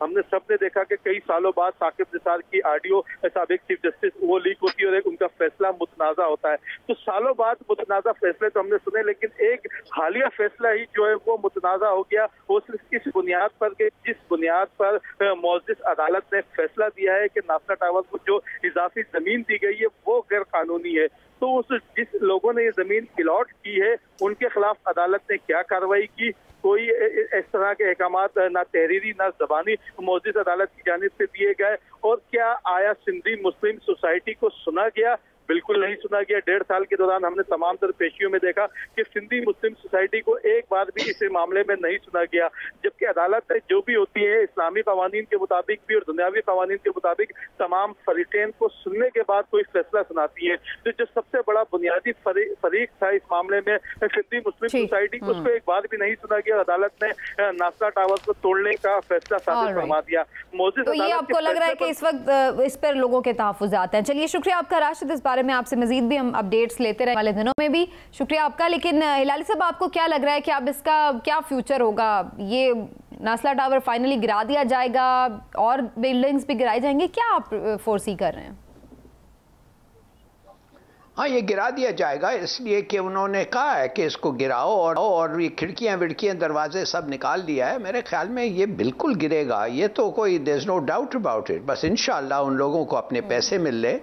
हमने सबने देखा कि कई सालों बाद साकिब निसार की ऑडियो साबिक चीफ जस्टिस वो लीक होती है और एक उनका फैसला मुतनाज़ा होता है। तो सालों बाद मुतनाज़ा फैसले तो हमने सुने, लेकिन एक हालिया फैसला ही जो है वो मुतनाज़ा हो गया। वो सिर्फ इस बुनियाद पर कि जिस बुनियाद पर मौजिज़ अदालत ने फैसला दिया है कि नासला टावर को जो इजाफी जमीन दी गई है वो गैर कानूनी है। तो जिस लोगों ने ये जमीन अलॉट की है उनके खिलाफ अदालत ने क्या कार्रवाई की? कोई इस तरह के अहकामात ना तहरीरी ना जबानी मौजिज़ अदालत की जानिब से दिए गए? और क्या आया सिंधी मुस्लिम सोसाइटी को सुना गया? बिल्कुल नहीं सुना गया। 1.5 साल के दौरान हमने तमाम तर पेशियों में देखा कि सिंधी मुस्लिम सोसाइटी को एक बार भी इस मामले में नहीं सुना गया, जबकि अदालत जो भी होती है इस्लामी कवानीन के मुताबिक भी और दुनियावी कवानीन के मुताबिक तमाम फरीकैन को सुनने के बाद कोई फैसला सुनाती है। तो जो सबसे बड़ा बुनियादी फरीक था इस मामले में सिंधी मुस्लिम सोसाइटी को, उसको एक बार भी नहीं सुना गया। अदालत ने नासला टावर को तोड़ने का फैसला साबित फरमा दिया। तो ये आपको लग रहा है कि इस वक्त इस पर लोगों के तहफ़्फ़ुज़ात हैं। चलिए, शुक्रिया आपका राशिद। इस बारे में आपसे मजीद भी हम अपडेट्स लेते रहे वाले दिनों में भी। शुक्रिया आपका। लेकिन हिलाली साहब, आपको क्या लग रहा है कि अब इसका क्या फ्यूचर होगा? ये नासला टावर फाइनली गिरा दिया जाएगा और बिल्डिंग्स भी गिराई जाएंगे? क्या आप फोरसी कर रहे हैं? हाँ, ये गिरा दिया जाएगा इसलिए कि उन्होंने कहा है कि इसको गिराओ और ये खिड़कियाँ विड़कियाँ दरवाजे सब निकाल दिया है। मेरे ख्याल में ये बिल्कुल गिरेगा, ये तो कोई there is no doubt about it. बस इंशाल्लाह उन लोगों को अपने पैसे मिल ले।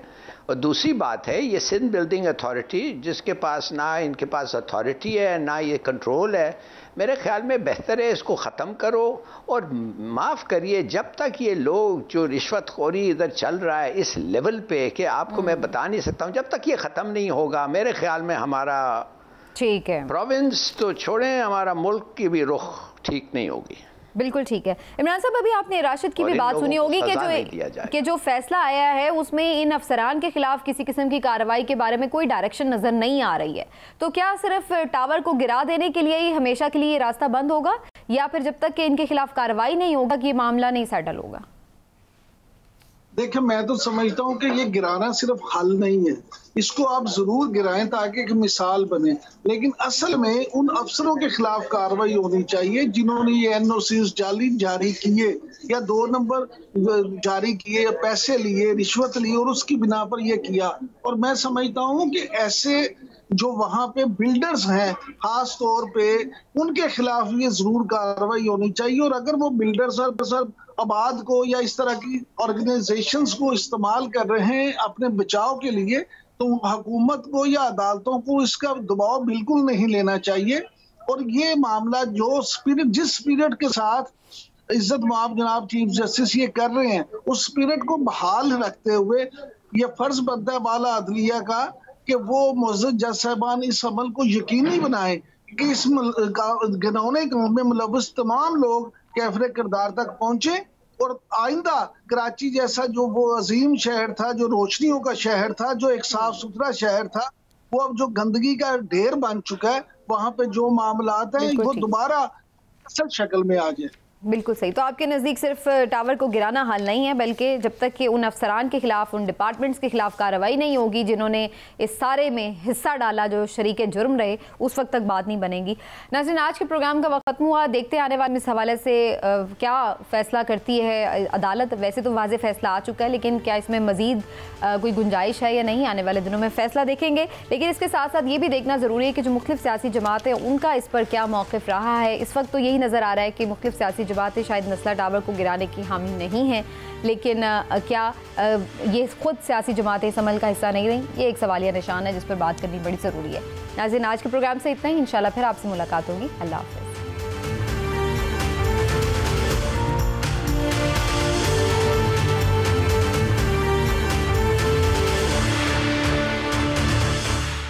और दूसरी बात है, ये सिंध बिल्डिंग अथॉरिटी जिसके पास ना इनके पास अथॉरिटी है ना ये कंट्रोल है, मेरे ख्याल में बेहतर है इसको ख़त्म करो। और माफ़ करिए, जब तक ये लोग जो रिश्वतखोरी इधर चल रहा है इस लेवल पे कि आपको मैं बता नहीं सकता हूँ, जब तक ये ख़त्म नहीं होगा मेरे ख्याल में हमारा ठीक है प्रोविंस तो छोड़ें, हमारा मुल्क की भी रुख ठीक नहीं होगी। बिल्कुल ठीक है। इमरान साहब, अभी आपने राशिद की भी बात सुनी होगी कि जो फैसला आया है उसमें इन अफसरान के खिलाफ किसी किस्म की कार्रवाई के बारे में कोई डायरेक्शन नजर नहीं आ रही है। तो क्या सिर्फ टावर को गिरा देने के लिए ही हमेशा के लिए ये रास्ता बंद होगा, या फिर जब तक कि इनके खिलाफ कार्रवाई नहीं होगा कि ये मामला नहीं सेटल होगा? देखिए, मैं तो समझता हूँ कि ये गिराना सिर्फ हल नहीं है, इसको आप जरूर गिराएं ताकि एक मिसाल बने। लेकिन असल में उन अफसरों के खिलाफ कार्रवाई होनी चाहिए जिन्होंने ये एनओसीज जारी किए या 2 नंबर जारी किए या पैसे लिए, रिश्वत ली और उसकी बिना पर ये किया। और मैं समझता हूँ कि ऐसे जो वहां पे बिल्डर्स हैं खास तौर पे उनके खिलाफ ये जरूर कार्रवाई होनी चाहिए। और अगर वो बिल्डर्स आबाद को या इस तरह की ऑर्गेनाइजेशंस को इस्तेमाल कर रहे हैं अपने बचाव के लिए, तो हुकूमत को या अदालतों को इसका दबाव बिल्कुल नहीं लेना चाहिए। और ये मामला जिस स्पिरिट के साथ इज्जत माफ जनाब चीफ जस्टिस ये कर रहे हैं, उस स्पिरिट को बहाल रखते हुए ये फर्ज बनता है वाला अदलिया का कि वो मुअज़्ज़ज़ जज साहबान इस अमल को यकीनी बनाए कि इस घिनौने काम में मुलव्वस तमाम लोग कैफरे किरदार तक पहुंचे। और आइंदा कराची जैसा जो वो अजीम शहर था, जो रोशनियों का शहर था, जो एक साफ सुथरा शहर था, वो अब जो गंदगी का ढेर बन चुका है, वहां पे जो मामलात हैं वो दोबारा असल शक्ल में आ जाए। बिल्कुल सही। तो आपके नज़दीक सिर्फ टावर को गिराना हल नहीं है, बल्कि जब तक कि उन अफसरान के खिलाफ, उन डिपार्टमेंट्स के खिलाफ कार्रवाई नहीं होगी जिन्होंने इस सारे में हिस्सा डाला, जो शरीक जुर्म रहे, उस वक्त तक बात नहीं बनेगी। नाज़रीन, आज के प्रोग्राम का वक्त खत्म हुआ। देखते आने वाले इस हवाले से क्या फ़ैसला करती है अदालत। वैसे तो वाज़ेह फ़ैसला आ चुका है, लेकिन क्या इसमें मज़ीद कोई गुंजाइश है या नहीं, आने वाले दिनों में फ़ैसला देखेंगे। लेकिन इसके साथ साथ ये भी देखना ज़रूरी है कि जो मुख्तलिफ सियासी जमातें उनका इस पर क्या मौक़िफ़ रहा है। इस वक्त तो यही नज़र आ रहा है कि मुख्तलिफ सियासी जमातें शायद नस्ला टावर को गिराने की हामी नहीं है, लेकिन क्या ये खुद सियासी जमातें इस अमल का हिस्सा नहीं रही, ये एक सवालिया निशान है जिस पर बात करनी बड़ी ज़रूरी है। नाज़रीन, आज के प्रोग्राम से इतना ही। इंशाल्लाह फिर आपसे मुलाकात होगी। अल्लाह हाफ़िज़।